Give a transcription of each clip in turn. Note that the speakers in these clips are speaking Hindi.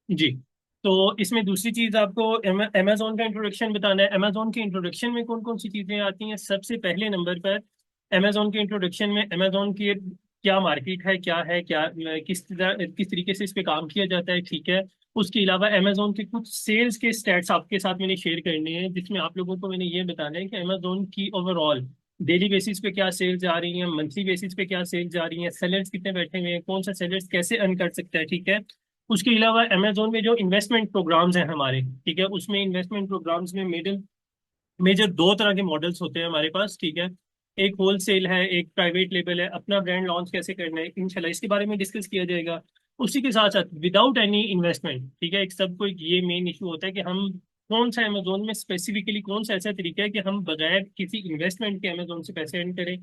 जी। तो इसमें दूसरी चीज आपको अमेजोन का इंट्रोडक्शन बताना है। अमेजोन के इंट्रोडक्शन में कौन कौन सी चीजें आती हैं? सबसे पहले नंबर पर अमेजोन के इंट्रोडक्शन में अमेजोन की क्या मार्केट है, क्या है, क्या किस तरीके से इस पे काम किया जाता है, ठीक है। उसके अलावा अमेजोन के कुछ सेल्स के स्टैट्स आपके साथ मैंने शेयर करने हैं, जिसमें आप लोगों को मैंने ये बताना है कि अमेजोन की ओवरऑल डेली बेसिस पे क्या सेल्स जा रही हैं, मंथली बेसिस पे क्या सेल्स जा रही हैं, सेलर्स कितने बैठे हुए हैं, कौन सा सेलर्स कैसे अर्न कर सकता है, ठीक है। उसके अलावा अमेजोन में जो इन्वेस्टमेंट प्रोग्राम्स हैं हमारे, ठीक है, उसमें इन्वेस्टमेंट प्रोग्राम्स में मेजर दो तरह के मॉडल्स होते हैं हमारे पास, ठीक है। एक होलसेल है, एक प्राइवेट लेबल है। अपना ब्रांड लॉन्च कैसे करना है इंशाल्लाह इसके बारे में डिस्कस किया जाएगा। उसी के साथ साथ विदाउट एनी इन्वेस्टमेंट, ठीक है, एक सबको ये मेन इशू होता है कि हम कौन सा अमेजोन में स्पेसिफिकली कौन सा ऐसा तरीका है कि हम बगैर किसी इन्वेस्टमेंट के अमेजोन से पैसे अर्न करें।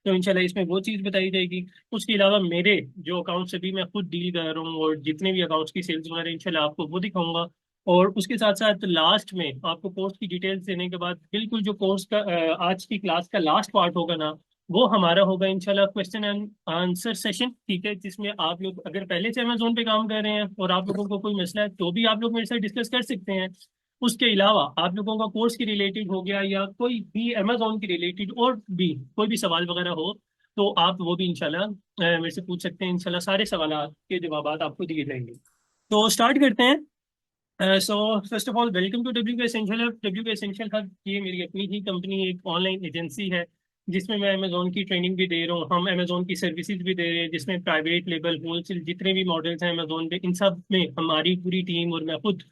तो इंशाल्लाह इसमें वो चीज़ बताई जाएगी। उसके अलावा मेरे जो अकाउंट्स अभी मैं खुद डील कर रहा हूँ और जितने भी अकाउंट्स की सेल्स वगैरह इंशाल्लाह आपको वो दिखाऊंगा। और उसके साथ साथ लास्ट में आपको कोर्स की डिटेल्स देने के बाद बिल्कुल जो कोर्स का आज की क्लास का लास्ट पार्ट होगा ना, वो हमारा होगा इंशाल्लाह क्वेश्चन एंड आंसर सेशन, ठीक है, जिसमें आप लोग अगर पहले से अमेजोन पे काम कर रहे हैं और आप लोगों को कोई मसला है तो भी आप लोग मेरे साथ डिस्कस कर सकते हैं। उसके अलावा आप लोगों का कोर्स के रिलेटेड हो गया या कोई भी अमेजोन के रिलेटेड और भी कोई भी सवाल वगैरह हो, तो आप वो भी इंशाल्लाह मेरे से पूछ सकते हैं। इंशाल्लाह सारे सवाल के जवाब आपको दिए जाएंगे। तो स्टार्ट करते हैं। So first of all welcome to W K essential hub. W K essential hub ये मेरी अपनी ही कंपनी, एक ऑनलाइन एजेंसी है जिसमें मैं अमेजोन की ट्रेनिंग भी दे रहा हूँ, हम अमेजोन की सर्विसेज भी दे रहे हैं, जिसमें प्राइवेट लेबल होलसेल जितने भी मॉडल्स हैं अमेजोन पे, इन सब में हमारी पूरी टीम और मैं खुद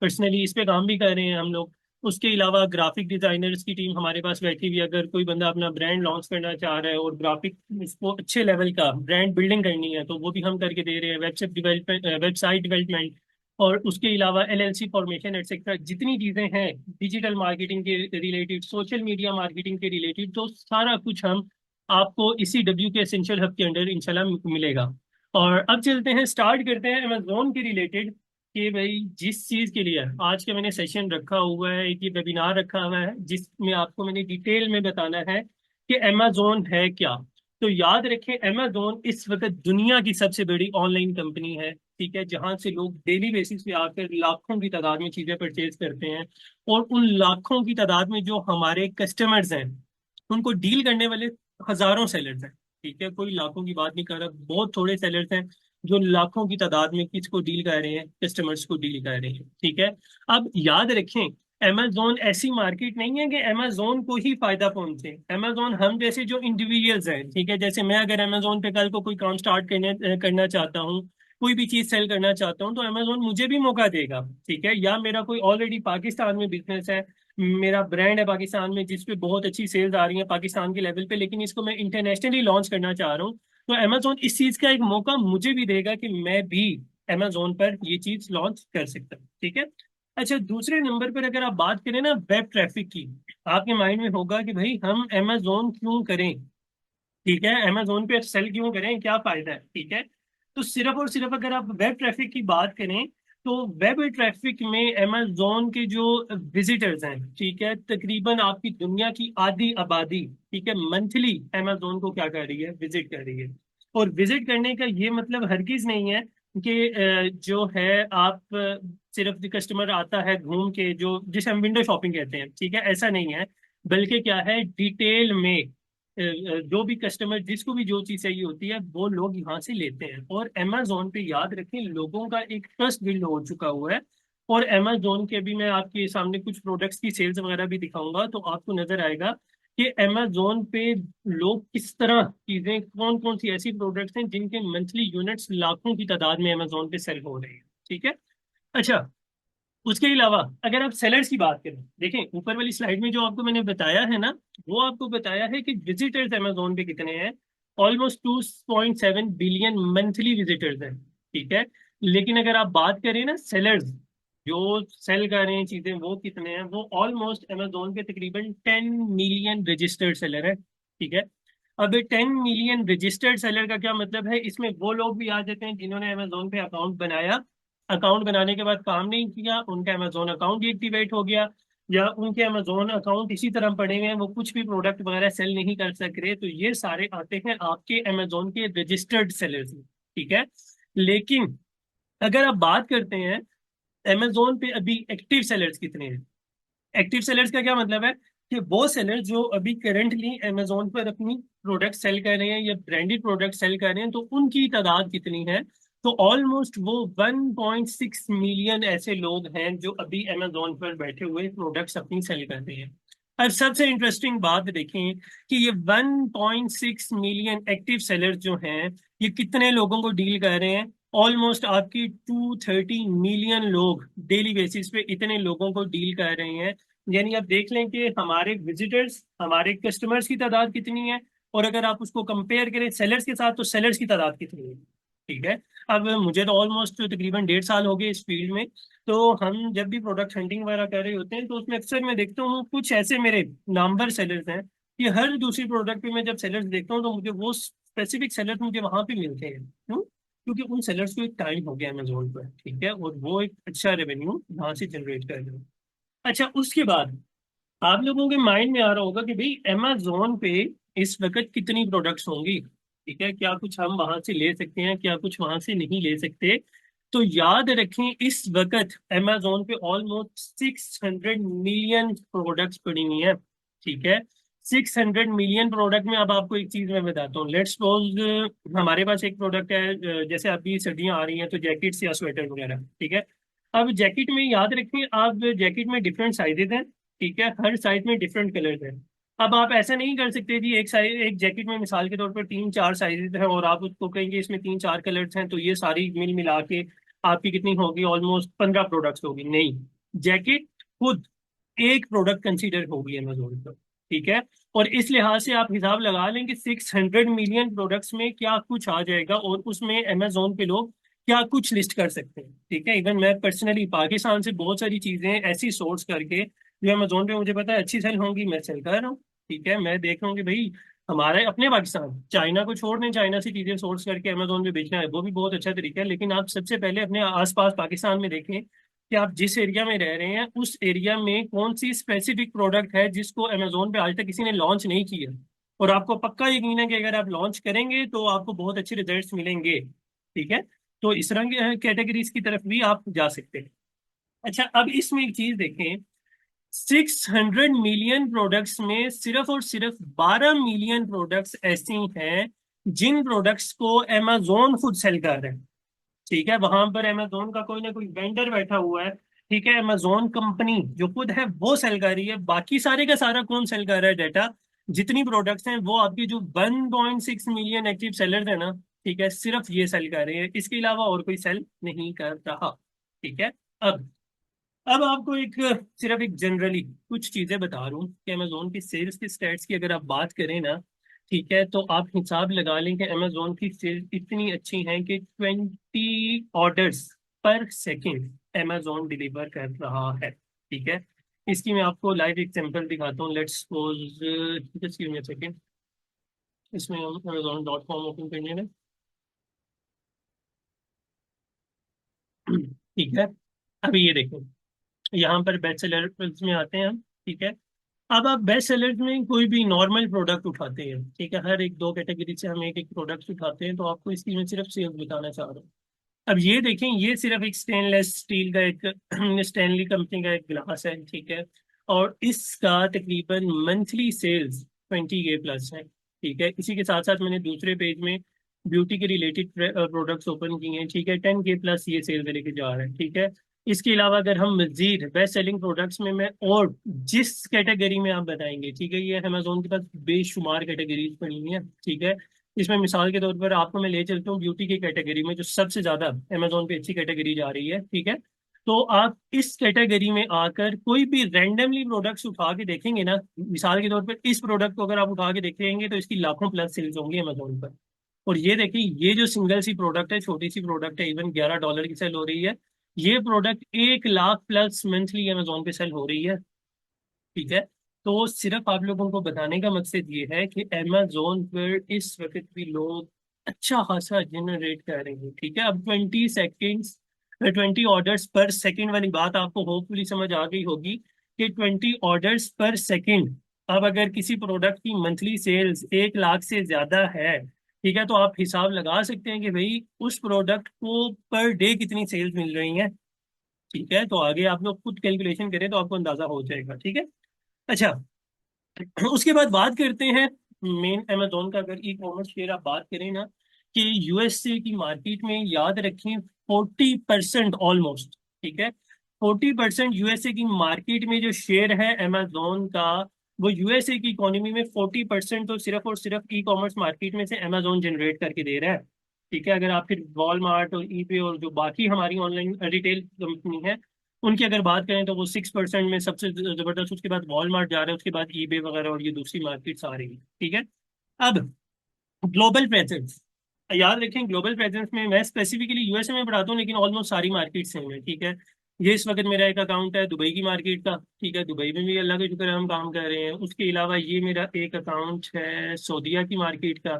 पर्सनली इस पे काम भी कर रहे हैं हम लोग। उसके अलावा ग्राफिक डिजाइनर्स की टीम हमारे पास बैठी हुई है। अगर कोई बंदा अपना ब्रांड लॉन्च करना चाह रहा है और ग्राफिक उसको अच्छे लेवल का ब्रांड बिल्डिंग करनी है तो वो भी हम करके दे रहे हैं। वेबसाइट डेवलपमेंट, वेबसाइट डेवलपमेंट, और उसके अलावा एलएलसी फॉर्मेशन एटसेट्रा जितनी चीजें हैं डिजिटल मार्केटिंग के रिलेटेड, सोशल मीडिया मार्केटिंग के रिलेटेड, तो सारा कुछ हम आपको इसी डब्ल्यू के एसेंशियल हब के अंडर इंशाल्लाह मिलेगा। और अब चलते हैं, स्टार्ट करते हैं अमेजोन के रिलेटेड कि भाई जिस चीज के लिए आज का मैंने सेशन रखा हुआ है, एक ये वेबिनार रखा हुआ है जिसमें आपको मैंने डिटेल में बताना है कि अमेजोन है क्या। तो याद रखें, अमेजोन इस वक्त दुनिया की सबसे बड़ी ऑनलाइन कंपनी है, ठीक है, जहां से लोग डेली बेसिस पे आकर लाखों की तादाद में चीजें परचेज करते हैं। और उन लाखों की तादाद में जो हमारे कस्टमर्स हैं उनको डील करने वाले हजारों सेलर्स हैं, ठीक है, कोई लाखों की बात नहीं कर रहा, बहुत थोड़े सेलर्स हैं जो लाखों की तादाद में किसको डील कर रहे हैं, कस्टमर्स को डील कर रहे हैं, ठीक है। अब याद रखें, अमेजोन ऐसी मार्केट नहीं है कि अमेजोन को ही फायदा पहुंचे। अमेजोन हम जैसे जो इंडिविजुअल्स हैं, ठीक है, जैसे मैं अगर अमेजोन पे कल को कोई काम स्टार्ट करना चाहता हूँ, कोई भी चीज सेल करना चाहता हूँ, तो अमेजोन मुझे भी मौका देगा, ठीक है। या मेरा कोई ऑलरेडी पाकिस्तान में बिजनेस है, मेरा ब्रांड है पाकिस्तान में जिस पे बहुत अच्छी सेल्स आ रही है पाकिस्तान के लेवल पे, लेकिन इसको मैं इंटरनेशनली लॉन्च करना चाह रहा हूँ, तो अमेजोन इस चीज का एक मौका मुझे भी देगा कि मैं भी अमेजोन पर ये चीज लॉन्च कर सकता हूँ, ठीक है। अच्छा, दूसरे नंबर पर अगर आप बात करें ना वेब ट्रैफिक की, आपके माइंड में होगा कि भाई हम अमेजोन क्यों करें, ठीक है, अमेजोन पे सेल क्यों करें, क्या फायदा है, ठीक है। तो सिर्फ और सिर्फ अगर आप वेब ट्रैफिक की बात करें तो वेब ट्रैफिक में अमेजोन के जो विजिटर्स हैं, ठीक है, तकरीबन आपकी दुनिया की आधी आबादी, ठीक है, मंथली अमेजोन को क्या कर रही है, विजिट कर रही है। और विजिट करने का ये मतलब हरगिज नहीं है कि जो है आप सिर्फ कस्टमर आता है घूम के, जो जिसे हम विंडो शॉपिंग कहते हैं, ठीक है, ऐसा नहीं है। बल्कि क्या है, डिटेल में जो भी कस्टमर जिसको भी जो चीज चाहिए होती है वो लोग यहाँ से लेते हैं। और अमेजोन पे याद रखें लोगों का एक ट्रस्ट बिल्ड हो चुका हुआ है। और अमेजोन के भी मैं आपके सामने कुछ प्रोडक्ट्स की सेल्स वगैरह भी दिखाऊंगा तो आपको नजर आएगा कि अमेजोन पे लोग किस तरह चीजें, कौन कौन सी ऐसी प्रोडक्ट्स हैं जिनके मंथली यूनिट्स लाखों की तादाद में अमेजोन पे सेल हो रहे हैं, ठीक है। अच्छा, उसके अलावा अगर आप सेलर्स की बात करें, देखें ऊपर वाली स्लाइड में जो आपको मैंने बताया है ना, वो आपको बताया है कि विजिटर्स अमेजोन पे कितने हैं। ऑलमोस्ट 2.7 बिलियन मंथली विजिटर्स हैं, ठीक है। लेकिन अगर आप बात करें ना सेलर्स जो सेल कर रहे हैं चीजें, वो कितने हैं, वो ऑलमोस्ट अमेजोन पे तकरीबन 10 मिलियन रजिस्टर्ड सेलर है, ठीक है। अब 10 मिलियन रजिस्टर्ड सेलर का क्या मतलब है, इसमें वो लोग भी आ जाते हैं जिन्होंने अमेजोन पे अकाउंट बनाया, अकाउंट बनाने के बाद काम नहीं किया, उनका अमेजोन अकाउंट डीएक्टिवेट हो गया, या उनके अमेजोन अकाउंट इसी तरह पड़े हुए हैं, वो कुछ भी प्रोडक्ट वगैरह सेल नहीं कर सक रहे, तो ये सारे आते हैं आपके अमेजोन के रजिस्टर्ड सेलर्स में, ठीक है। लेकिन अगर आप बात करते हैं अमेजोन पे अभी एक्टिव सेलर्स कितने हैं। एक्टिव सेलर्स का क्या मतलब है कि वो सेलर जो अभी करंटली अमेजोन पर अपनी प्रोडक्ट सेल कर रहे हैं या ब्रांडेड प्रोडक्ट सेल कर रहे हैं, तो उनकी तादाद कितनी है। तो ऑलमोस्ट वो 1.6 मिलियन ऐसे लोग हैं जो अभी अमेजोन पर बैठे हुए प्रोडक्ट्स अपनी सेल कर रहे हैं। अब सबसे इंटरेस्टिंग बात देखें कि ये 1.6 मिलियन एक्टिव सेलर्स जो हैं, ये कितने लोगों को डील कर रहे हैं। ऑलमोस्ट आपकी 230 मिलियन लोग डेली बेसिस पे इतने लोगों को डील कर रहे हैं। यानी आप देख लें कि हमारे विजिटर्स, हमारे कस्टमर्स की तादाद कितनी है, और अगर आप उसको कंपेयर करें सेलर्स के साथ, तो सेलर्स की तादाद कितनी है। ठीक है। अब मुझे तो ऑलमोस्ट तकरीबन 1.5 साल हो गए इस फील्ड में। तो हम जब भी प्रोडक्ट हंटिंग वगैरह कर रहे होते हैं, तो उसमें अक्सर मैं देखता हूँ कुछ ऐसे मेरे नामवर सेलर्स हैं कि हर दूसरी प्रोडक्ट पे मैं जब सेलर्स देखता हूँ, तो मुझे वो स्पेसिफिक सेलर्स मुझे वहां पे मिलते हैं। क्यों? क्योंकि उन सेलर्स को एक टाइम हो गया अमेजोन पर, ठीक है, और वो एक अच्छा रेवेन्यू वहां से जनरेट कर रहे हैं। अच्छा, उसके बाद आप लोगों के माइंड में आ रहा होगा कि भाई अमेजोन पे इस वक्त कितनी प्रोडक्ट्स होंगी। ठीक है, क्या कुछ हम वहां से ले सकते हैं, क्या कुछ वहां से नहीं ले सकते। तो याद रखें, इस वक्त अमेजोन पे ऑलमोस्ट 600 मिलियन प्रोडक्ट्स पड़ी हुई हैं। ठीक है। 600 मिलियन प्रोडक्ट में अब आपको एक चीज मैं बताता हूँ। लेट्स सपोज हमारे पास एक प्रोडक्ट है, जैसे अभी सर्दियां आ रही हैं तो जैकेट्स या स्वेटर वगैरह। ठीक है। अब जैकेट में याद रखें, आप जैकेट में डिफरेंट साइजेस हैं। ठीक है, हर साइज में डिफरेंट कलर्स हैं। अब आप ऐसा नहीं कर सकते जी, एक साइज, एक जैकेट में मिसाल के तौर पर 3-4 साइजेस हैं और आप उसको कहेंगे इसमें 3-4 कलर्स हैं, तो ये सारी मिल मिला के आपकी कितनी होगी, ऑलमोस्ट 15 प्रोडक्ट्स होगी। नहीं, जैकेट खुद एक प्रोडक्ट कंसीडर होगी अमेजोन पर। ठीक है। और इस लिहाज से आप हिसाब लगा लें कि 600 मिलियन प्रोडक्ट्स में क्या कुछ आ जाएगा, और उसमें अमेजोन पे लोग क्या कुछ लिस्ट कर सकते हैं। ठीक है, इवन मैं पर्सनली पाकिस्तान से बहुत सारी चीजें ऐसी सोर्स करके जो अमेजोन पे मुझे पता है अच्छी सेल होंगी, मैं सेल कर रहा हूँ। ठीक है, मैं देख रहा हूँ कि भाई हमारे अपने पाकिस्तान, चाइना को छोड़ दें, चाइना से चीजें सोर्स करके अमेजोन पे बेचना है वो भी बहुत अच्छा तरीका है, लेकिन आप सबसे पहले अपने आसपास पाकिस्तान में देखें कि आप जिस एरिया में रह रहे हैं उस एरिया में कौन सी स्पेसिफिक प्रोडक्ट है जिसको अमेजोन पे आज तक किसी ने लॉन्च नहीं किया। और आपको पक्का यकीन है कि अगर आप लॉन्च करेंगे तो आपको बहुत अच्छे रिजल्ट्स मिलेंगे। ठीक है। तो इस तरह की कैटेगरीज की तरफ भी आप जा सकते हैं। अच्छा, अब इसमें एक चीज देखें, 600 मिलियन प्रोडक्ट्स में सिर्फ और सिर्फ 12 मिलियन प्रोडक्ट्स ऐसी हैं जिन प्रोडक्ट्स को अमेजोन खुद सेल कर रहे हैं। ठीक है, वहां पर अमेजोन का कोई ना कोई वेंडर बैठा हुआ है। ठीक है, अमेजोन कंपनी जो खुद है वो सेल कर रही है। बाकी सारे का सारा कौन सेल कर रहा है डाटा, जितनी प्रोडक्ट्स हैं वो आपकी जो 1.6 मिलियन एक्टिव सेलर है ना, ठीक है, सिर्फ ये सेल कर रहे हैं, इसके अलावा और कोई सेल नहीं कर रहा। ठीक है। अब अब आपको एक सिर्फ एक जनरली कुछ चीजें बता रहा हूँ कि अमेजोन की सेल्स की स्टैट्स की अगर आप बात करें ना, ठीक है, तो आप हिसाब लगा लें कि अमेजोन की सेल्स इतनी अच्छी हैं कि 20 ऑर्डर्स पर सेकेंड अमेजोन डिलीवर कर रहा है। ठीक है। इसकी मैं आपको लाइव एग्जांपल दिखाता हूँ। Let's suppose, just give me a second. इसमें हम amazon.com ओपन करने में। ठीक है। अभी ये देखो, यहाँ पर बेस्ट सेलर में आते हैं हम। ठीक है। अब आप बेस्ट सेलर्स में कोई भी नॉर्मल प्रोडक्ट उठाते हैं, ठीक है, हर एक दो कैटेगरी से हम एक एक प्रोडक्ट उठाते हैं, तो आपको इसकी मैं सिर्फ सेल्स बताना चाह रहा हूँ। अब ये देखें, ये सिर्फ एक स्टेनलेस स्टील का एक स्टैनली कंपनी का एक गिलास है। ठीक है। और इसका तकरीबन मंथली सेल्स 20K+ है। ठीक है। इसी के साथ साथ मैंने दूसरे पेज में ब्यूटी के रिलेटेड प्रोडक्ट्स ओपन किए हैं। ठीक है, 10K+ ये सेल लेके जा रहे हैं। ठीक है। इसके अलावा अगर हम मजीद बेस्ट सेलिंग प्रोडक्ट्स में मैं और जिस कैटेगरी में आप बताएंगे, ठीक है, ये अमेजोन के पास बेशुमार कैटेगरीज पड़ी हुई है। ठीक है। इसमें मिसाल के तौर पर आपको मैं ले चलता हूँ ब्यूटी की कैटेगरी में, जो सबसे ज्यादा अमेजोन पे अच्छी कैटेगरी जा रही है। ठीक है। तो आप इस कैटेगरी में आकर कोई भी रैंडमली प्रोडक्ट्स उठा के देखेंगे ना, मिसाल के तौर पर इस प्रोडक्ट को अगर आप उठा के देखेंगे तो इसकी लाखों प्लस सेल्स होंगी अमेजोन पर। और ये देखिए, ये जो सिंगल सी प्रोडक्ट है, छोटी सी प्रोडक्ट है, इवन $11 की सेल हो रही है। ये product 1 lakh plus monthly Amazon पे सेल हो रही है। ठीक है। तो सिर्फ आप लोगों को बताने का मकसद ये है कि अमेजोन पर इस वक्त भी लोग अच्छा खासा जनरेट कर रहे हैं। ठीक है। अब 20 सेकेंड्स, 20 ऑर्डर्स पर सेकेंड वाली बात आपको होपफुली समझ आ गई होगी कि 20 ऑर्डर्स पर सेकेंड, अब अगर किसी प्रोडक्ट की मंथली सेल्स 1 लाख से ज्यादा है, ठीक है, तो आप हिसाब लगा सकते हैं कि भाई उस प्रोडक्ट को पर डे कितनी सेल्स मिल रही हैं। ठीक है, तो आगे आप लोग खुद कैलकुलेशन करें तो आपको अंदाजा हो जाएगा। ठीक है। अच्छा, उसके बाद बात करते हैं मेन अमेजोन का। अगर ई कॉमर्स शेयर आप बात करें ना, कि यूएसए की मार्केट में याद रखें 40% ऑलमोस्ट, ठीक है, 40% यूएसए की मार्केट में जो शेयर है अमेजोन का, वो यूएसए की इकोनॉमी में 40% तो सिर्फ और सिर्फ ई कॉमर्स मार्केट में से अमेजोन जनरेट करके दे रहा है। ठीक है, अगर आप फिर वॉलमार्ट और ईबे और जो बाकी हमारी ऑनलाइन रिटेल कंपनी है उनकी अगर बात करें तो वो 6% में सबसे जबरदस्त, उसके बाद वॉलमार्ट जा रहा है, उसके बाद ईबे वगैरह और ये दूसरी मार्केट्स आ रही है। ठीक है। अब ग्लोबल प्रेजेंस, याद रखें ग्लोबल प्रेजेंस में मैं स्पेसिफिकली यूएसए में पढ़ाता हूँ, लेकिन ऑलमोस्ट सारी मार्केट सेम है। ठीक है, ये इस वक्त मेरा एक अकाउंट है दुबई की मार्केट का। ठीक है, दुबई में भी अल्लाह का शुक्र है हम काम कर रहे हैं। उसके अलावा ये मेरा एक अकाउंट है सऊदीया की मार्केट का।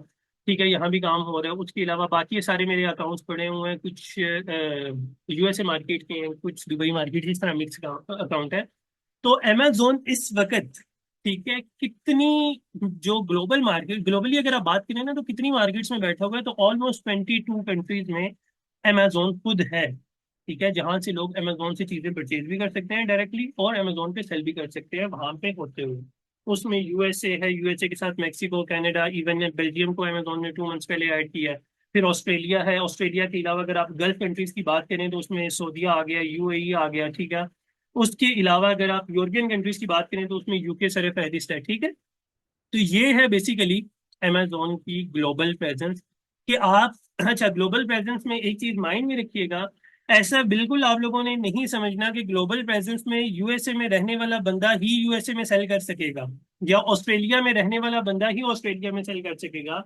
ठीक है, यहाँ भी काम हो रहा है। उसके अलावा बाकी सारे मेरे अकाउंट्स पड़े हुए हैं, कुछ यूएसए मार्केट के हैं, कुछ दुबई मार्केट, इस तरह मिक्स अकाउंट है। तो अमेजोन इस वक्त, ठीक है, कितनी, जो ग्लोबल मार्केट, ग्लोबली अगर आप बात करें ना तो कितनी मार्केट्स में बैठा हुआ है, तो ऑलमोस्ट 22 कंट्रीज में अमेजोन खुद है। ठीक है, जहां से लोग अमेजोन से चीजें परचेज भी कर सकते हैं डायरेक्टली, और अमेजोन पे सेल भी कर सकते हैं वहां पे होते हुए। उसमें यूएसए है, यूएसए के साथ मैक्सिको, कनाडा, इवन बेल्जियम को अमेजोन ने 2 मंथ्स पहले ऐड किया है। फिर ऑस्ट्रेलिया है, ऑस्ट्रेलिया के अलावा अगर आप गल्फ कंट्रीज की बात करें तो उसमें सऊदीया आ गया, यूएई आ गया। ठीक है, उसके अलावा अगर आप यूरोपियन कंट्रीज की बात करें तो उसमें यूके सर फहरिस्त है। ठीक है, तो ये है बेसिकली अमेजोन की ग्लोबल प्रेजेंस। कि आप, अच्छा, ग्लोबल प्रेजेंस में एक चीज माइंड में रखिएगा, ऐसा बिल्कुल आप लोगों ने नहीं समझना कि ग्लोबल प्रेजेंस में यूएसए में रहने वाला बंदा ही यूएसए में सेल कर सकेगा, या ऑस्ट्रेलिया में रहने वाला बंदा ही ऑस्ट्रेलिया में सेल कर सकेगा।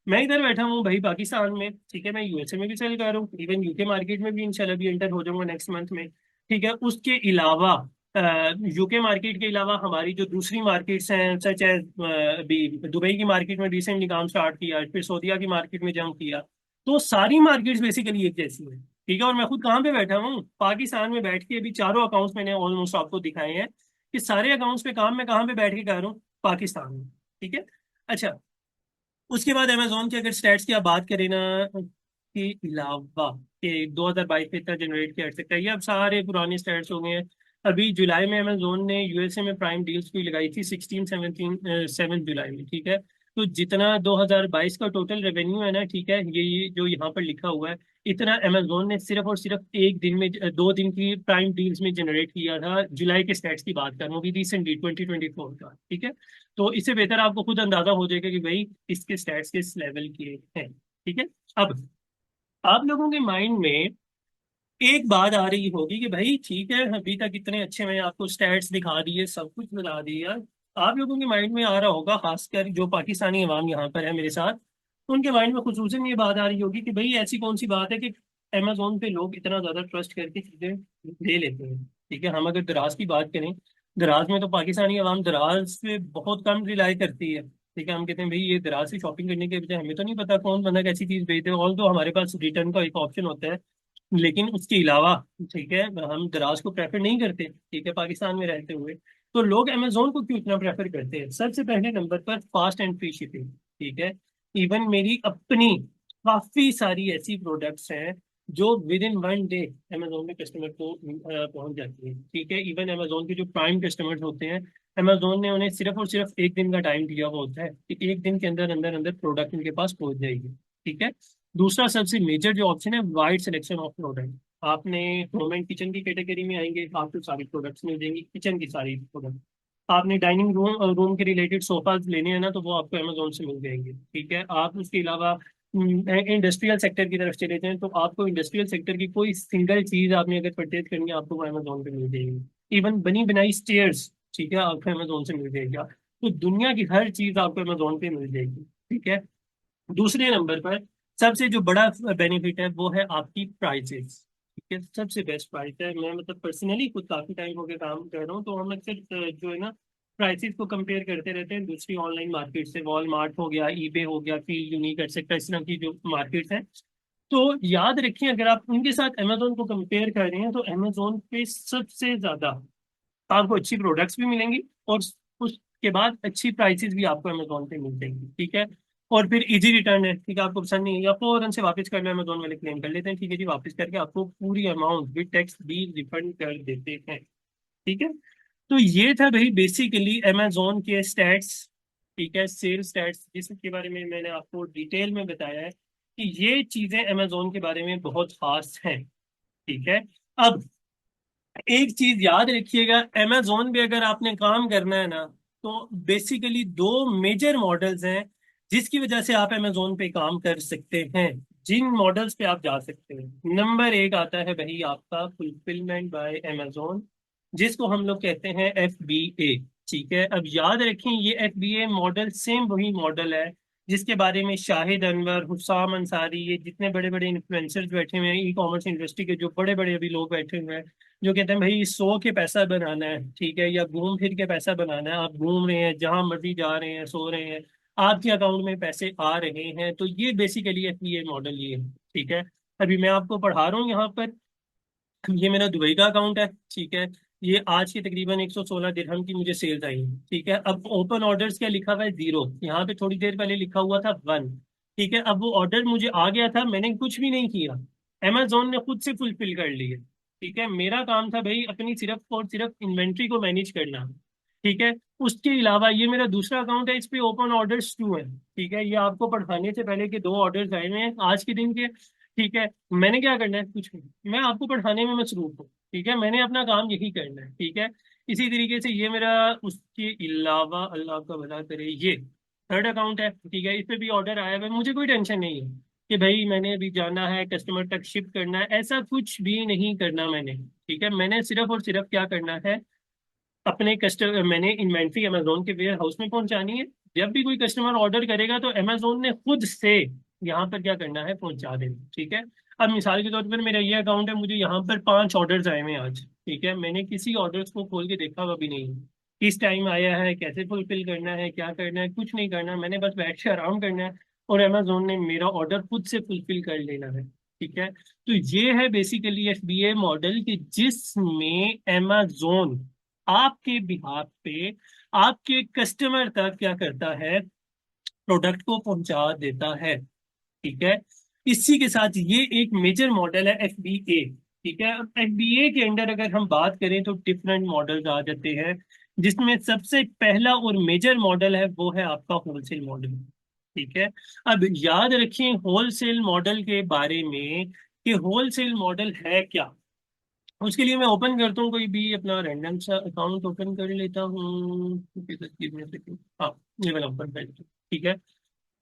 मैं इधर बैठा हूँ भाई पाकिस्तान में, ठीक है, मैं यूएसए में भी सेल कर रहा हूँ, इवन यूके मार्केट में भी इंशाल्लाह भी एंटर हो जाऊंगा नेक्स्ट मंथ में। ठीक है, उसके अलावा यूके मार्केट के अलावा हमारी जो दूसरी मार्केट्स हैं, सच है, अभी दुबई की मार्केट में रिसेंटली काम स्टार्ट किया, फिर सऊदीया की मार्केट में जंप किया। तो सारी मार्केट्स बेसिकली एक जैसी है। ठीक है, और मैं खुद कहाँ पे बैठा हूँ, पाकिस्तान में बैठ के। अभी चारों अकाउंट्स मैंने ऑलमोस्ट आपको दिखाए हैं कि सारे अकाउंट्स पे काम मैं कहाँ पे बैठ के कर रहा हूँ, पाकिस्तान में। ठीक है। अच्छा, उसके बाद अमेजोन के अगर स्टैट्स की आप बात करें ना, के अलावा कि 2022 में इतना जनरेट किया सकता है, ये अब सारे पुराने स्टैट्स हो गए हैं। अभी जुलाई में अमेजोन ने यूएसए में प्राइम डील्स भी लगाई थी, 7 जुलाई में। ठीक है, तो जितना 2022 का टोटल रेवेन्यू है ना, ठीक है, ये जो यहाँ पर लिखा हुआ है, इतना अमेजोन ने सिर्फ और सिर्फ एक दिन में, 2 दिन की प्राइम डील्स में जनरेट किया था। जुलाई के स्टैट्स की बात कर रहा हूँ, अभी रिसेंटली 2024 का। ठीक है, तो इससे बेहतर आपको खुद अंदाजा हो जाएगा कि भाई इसके स्टैट्स किस लेवल के हैं। ठीक है। अब आप लोगों के माइंड में एक बात आ रही होगी कि भाई ठीक है, अभी तक इतने अच्छे मैंने आपको स्टैट्स दिखा दिए, सब कुछ बता दिया। आप लोगों के माइंड में आ रहा होगा, खासकर जो पाकिस्तानी अवाम यहाँ पर है मेरे साथ, उनके माइंड में खुसूसन ये बात आ रही होगी कि भाई ऐसी कौन सी बात है कि अमेजोन पे लोग इतना ज्यादा ट्रस्ट करके चीजें ले लेते हैं। ठीक है, हम अगर दराज की बात करें, दराज में तो पाकिस्तानी अवाम दराज पे बहुत कम रिलाई करती है। ठीक है, हम कहते हैं भाई ये दराज से शॉपिंग करने के बजाय हमें तो नहीं पता कौन बंदा कैसी चीज बेचते हैं, ऑल तो हमारे पास रिटर्न का एक ऑप्शन होता है, लेकिन उसके अलावा, ठीक है, हम दराज को प्रेफर नहीं करते। ठीक है, पाकिस्तान में रहते हुए तो लोग अमेजोन को क्यों इतना प्रेफर करते हैं? सबसे पहले नंबर पर फास्ट एंड फ्री शिपिंग। ठीक है, इवन मेरी अपनी काफी सारी ऐसी प्रोडक्ट्स हैं जो विद इन 1 डे अमेजोन में कस्टमर को पहुंच जाती है। ठीक है, इवन अमेजोन के जो प्राइम कस्टमर्स होते हैं, अमेजोन ने उन्हें सिर्फ और सिर्फ एक दिन का टाइम दिया हुआ होता है कि एक दिन के अंदर अंदर अंदर प्रोडक्ट उनके पास पहुंच जाएगी। ठीक है, दूसरा सबसे मेजर जो ऑप्शन है, वाइड सिलेक्शन ऑफ प्रोडक्ट। आपने होम एंड किचन की कैटेगरी में आएंगे, आपको सारी प्रोडक्ट्स मिल जाएंगी, किचन की सारी प्रोडक्ट। आपने डाइनिंग रूम रूम के रिलेटेड सोफाज लेने हैं ना, तो वो आपको अमेजोन से मिल जाएंगे। ठीक है, आप उसके अलावा इंडस्ट्रियल सेक्टर की तरफ चले जाएं तो आपको इंडस्ट्रियल सेक्टर की कोई सिंगल चीज आपने अगर परचेज करनी है, आपको वो अमेजोन पे मिल जाएगी। इवन बनी बनाई स्टेयर्स, ठीक है, आपको अमेजोन से मिल जाएगा। तो दुनिया की हर चीज आपको अमेजोन पे मिल जाएगी। ठीक है, दूसरे नंबर पर सबसे जो बड़ा बेनिफिट है वो है आपकी प्राइसेस। ठीक है, सबसे बेस्ट प्राइस है। मैं मतलब पर्सनली खुद काफी टाइम हो गया काम कर रहा हूँ, तो हम अक्सर जो है ना प्राइसेस को कंपेयर करते रहते हैं दूसरी ऑनलाइन मार्केट से। वॉलमार्ट हो गया, ईबे हो गया, फील यूनिक एक्सेट्रा, इस तरह की जो मार्केट्स हैं। तो याद रखिए, अगर आप उनके साथ अमेजोन को कंपेयर कर रहे हैं तो अमेजोन पे सबसे ज्यादा आपको अच्छी प्रोडक्ट्स भी मिलेंगी, और उसके बाद अच्छी प्राइसेस भी आपको अमेजोन पे मिल जाएंगी। ठीक है, और फिर इजी रिटर्न है, ठीक है, आपको पसंद नहीं है या फौरन से वापस करना है, अमेजोन वाले क्लेम कर लेते हैं, ठीक है जी, वापस करके आपको पूरी अमाउंट विद टैक्स भी रिफंड कर देते हैं। ठीक है, तो ये था भाई बेसिकली अमेजोन के स्टैट्स, ठीक है, सेल स्टैट्स, जिसके बारे में मैंने आपको डिटेल में बताया है कि ये चीजें अमेजोन के बारे में बहुत खास हैं। ठीक है, अब एक चीज याद रखिएगा, अमेजोन पे अगर आपने काम करना है ना, तो बेसिकली दो मेजर मॉडल्स हैं जिसकी वजह से आप अमेजोन पे काम कर सकते हैं, जिन मॉडल्स पे आप जा सकते हैं। नंबर एक आता है भाई आपका फुलफिलमेंट बाय अमेजोन, जिसको हम लोग कहते हैं FBA। ठीक है, अब याद रखें ये FBA मॉडल सेम वही मॉडल है जिसके बारे में शाहिद अनवर, हुसाम अंसारी, ये जितने बड़े बड़े इन्फ्लुएंसर्स बैठे हुए हैं ई कॉमर्स इंडस्ट्री के, जो बड़े बड़े अभी लोग बैठे हुए हैं, जो कहते हैं भाई सो के पैसा बनाना है, ठीक है, या घूम फिर के पैसा बनाना है, आप घूम रहे हैं जहां मर्जी जा रहे हैं, सो रहे हैं, आपके अकाउंट में पैसे आ रहे हैं, तो ये बेसिकली FBA मॉडल ये है। ठीक है, अभी मैं आपको पढ़ा रहा हूँ यहाँ पर, ये मेरा दुबई का अकाउंट है, ठीक है, ये आज की तकरीबन 116 दिरहम की मुझे सेल्स आई है। ठीक है, अब ओपन ऑर्डर्स क्या लिखा हुआ है, 0, यहाँ पे थोड़ी देर पहले लिखा हुआ था 1। ठीक है, अब वो ऑर्डर मुझे आ गया था, मैंने कुछ भी नहीं किया, अमेजोन ने खुद से फुलफिल कर लिया। ठीक है, मेरा काम था भाई अपनी सिर्फ और सिर्फ इन्वेंट्री को मैनेज करना। ठीक है, उसके अलावा ये मेरा दूसरा अकाउंट है, इस पे ओपन ऑर्डर्स 2 है। ठीक है, ये आपको पढ़ाने से पहले के 2 ऑर्डर्स आए हुए हैं आज के दिन के। ठीक है, मैंने क्या करना है, कुछ नहीं, मैं आपको पढ़ाने में मसरूफ हूँ। ठीक है, मैंने अपना काम यही करना है। ठीक है, इसी तरीके से ये मेरा, उसके अलावा अल्लाह का भला करे, ये थर्ड अकाउंट है। ठीक है, इस पे भी ऑर्डर आया हुआ है, मुझे कोई टेंशन नहीं है कि भाई मैंने अभी जाना है कस्टमर तक शिप करना है, ऐसा कुछ भी नहीं करना मैंने। ठीक है, मैंने सिर्फ और सिर्फ क्या करना है, अपने कस्टमर, मैंने इन्वेंट्री अमेजोन के वेयर हाउस में पहुंचानी है। जब भी कोई कस्टमर ऑर्डर करेगा तो अमेजोन ने खुद से यहाँ पर क्या करना है, पहुंचा देना। ठीक है, अब मिसाल के तौर पर मेरा ये अकाउंट है, मुझे यहाँ पर 5 ऑर्डर्स आए हुए हैं आज। ठीक है, मैंने किसी ऑर्डर्स को खोल के देखा हुआ भी नहीं है, किस टाइम आया है, कैसे फुलफिल करना है, क्या करना है, कुछ नहीं करना, मैंने बस बैठ के आराम करना है और अमेजोन ने मेरा ऑर्डर खुद से फुलफिल कर लेना है। ठीक है, तो ये है बेसिकली FBA मॉडल कि जिसमें अमेजोन आपके बिहाफ पे आपके कस्टमर तक क्या करता है, प्रोडक्ट को पहुंचा देता है। ठीक है, इसी के साथ ये एक मेजर मॉडल है FBA। ठीक है, अब FBA के अंडर अगर हम बात करें तो डिफरेंट मॉडल्स आ जाते हैं, जिसमें सबसे पहला और मेजर मॉडल है वो है आपका होलसेल मॉडल। ठीक है, अब याद रखिए होलसेल मॉडल के बारे में कि होलसेल मॉडल है क्या। उसके लिए मैं ओपन करता हूँ कोई भी अपना रैंडम सा अकाउंट ओपन कर लेता हूँ। हाँ, ये वाला ओपन कर लेता हूँ। ठीक है,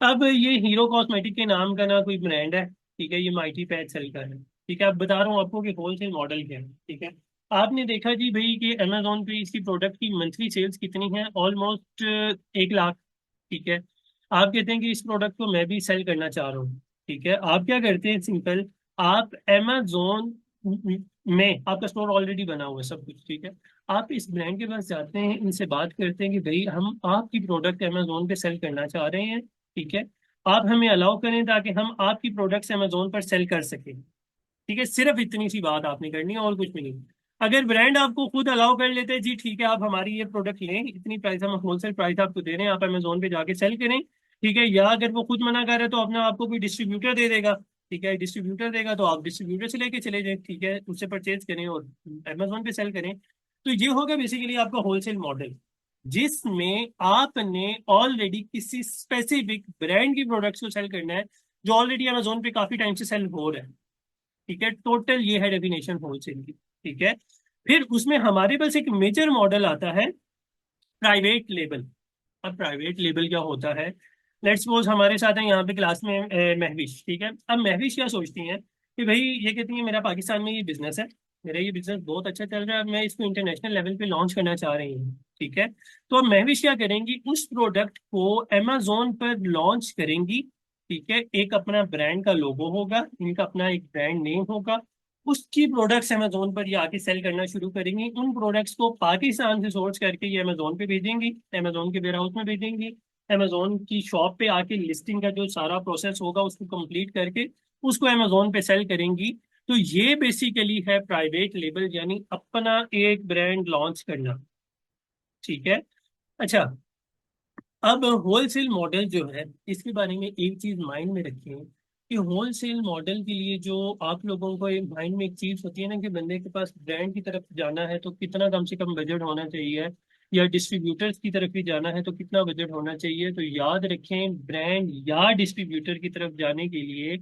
अब ये हीरो कॉस्मेटिक के नाम का ना कोई ब्रांड है। ठीक है, ये माइटी पैच सेल का है। ठीक है, अब बता रहा हूँ आपको कि होलसेल मॉडल क्या है। ठीक है, आपने देखा जी भाई कि अमेजोन पे इसकी प्रोडक्ट की मंथली सेल्स कितनी है, ऑलमोस्ट 1 लाख। ठीक है, आप कहते हैं कि इस प्रोडक्ट को मैं भी सेल करना चाह रहा हूँ। ठीक है, आप क्या करते हैं, सिंपल, आप अमेजोन में आपका स्टोर ऑलरेडी बना हुआ है सब कुछ। ठीक है, आप इस ब्रांड के पास जाते हैं, इनसे बात करते हैं कि भाई हम आपकी प्रोडक्ट अमेजोन पे सेल करना चाह रहे हैं। ठीक है, आप हमें अलाउ करें ताकि हम आपकी प्रोडक्ट्स अमेजोन पर सेल कर सकें। ठीक है, सिर्फ इतनी सी बात आपने करनी है और कुछ भी नहीं। अगर ब्रांड आपको खुद अलाउ कर लेते हैं जी ठीक है आप हमारी ये प्रोडक्ट लें, इतनी प्राइस हम होलसेल प्राइस आपको दे रहे हैं, आप अमेजोन पे जाके सेल करें। ठीक है, या अगर वो खुद मना कर रहे हैं तो अपना आपको कोई डिस्ट्रीब्यूटर दे देगा। ठीक है, डिस्ट्रीब्यूटर देगा तो आप डिस्ट्रीब्यूटर से लेके चले जाए, ठीक है, उससे परचेज करें और अमेजोन पे सेल करें। तो ये होगा बेसिकली आपका होलसेल मॉडल, जिसमें आपने ऑलरेडी किसी स्पेसिफिक ब्रांड की प्रोडक्ट्स को सेल करना है जो ऑलरेडी अमेजोन पे काफी टाइम से सेल हो रहा है। ठीक है, टोटल ये है डेफिनेशन होलसेल की। ठीक है, फिर उसमें हमारे पास एक मेजर मॉडल आता है प्राइवेट लेबल। अब प्राइवेट लेबल क्या होता है, लेट्स सपोज हमारे साथ है यहाँ पे क्लास में महविश। ठीक है, अब महविश क्या सोचती हैं कि भाई, ये कहती है मेरा पाकिस्तान में ये बिजनेस है, मेरा ये बिजनेस बहुत अच्छा चल रहा है, मैं इसको इंटरनेशनल लेवल पे लॉन्च करना चाह रही हूँ। ठीक है, तो अब महविश क्या करेंगी, उस प्रोडक्ट को अमेजोन पर लॉन्च करेंगी। ठीक है, एक अपना ब्रांड का लोगो होगा, इनका अपना एक ब्रांड नेम होगा, उसकी प्रोडक्ट्स अमेजोन पर ये आके सेल करना शुरू करेंगी। उन प्रोडक्ट्स को पाकिस्तान से सोर्स करके ये अमेजोन पे भेजेंगी, अमेजोन के वेयर हाउस में भेजेंगी, अमेजोन की शॉप पे आके लिस्टिंग का जो सारा प्रोसेस होगा उसको कंप्लीट करके उसको अमेजोन पे सेल करेंगी। तो ये बेसिकली है प्राइवेट लेबल, यानी अपना एक ब्रांड लॉन्च करना। ठीक है, अच्छा, अब होलसेल मॉडल जो है, इसके बारे में एक चीज माइंड में रखिए कि होलसेल मॉडल के लिए जो आप लोगों को माइंड में एक चीज होती है ना कि बंदे के पास ब्रांड की तरफ जाना है तो कितना कम से कम बजट होना चाहिए, या डिस्ट्रीब्यूटर्स की तरफ भी जाना है तो कितना बजट होना चाहिए। तो याद रखें, ब्रांड या डिस्ट्रीब्यूटर की तरफ जाने के लिए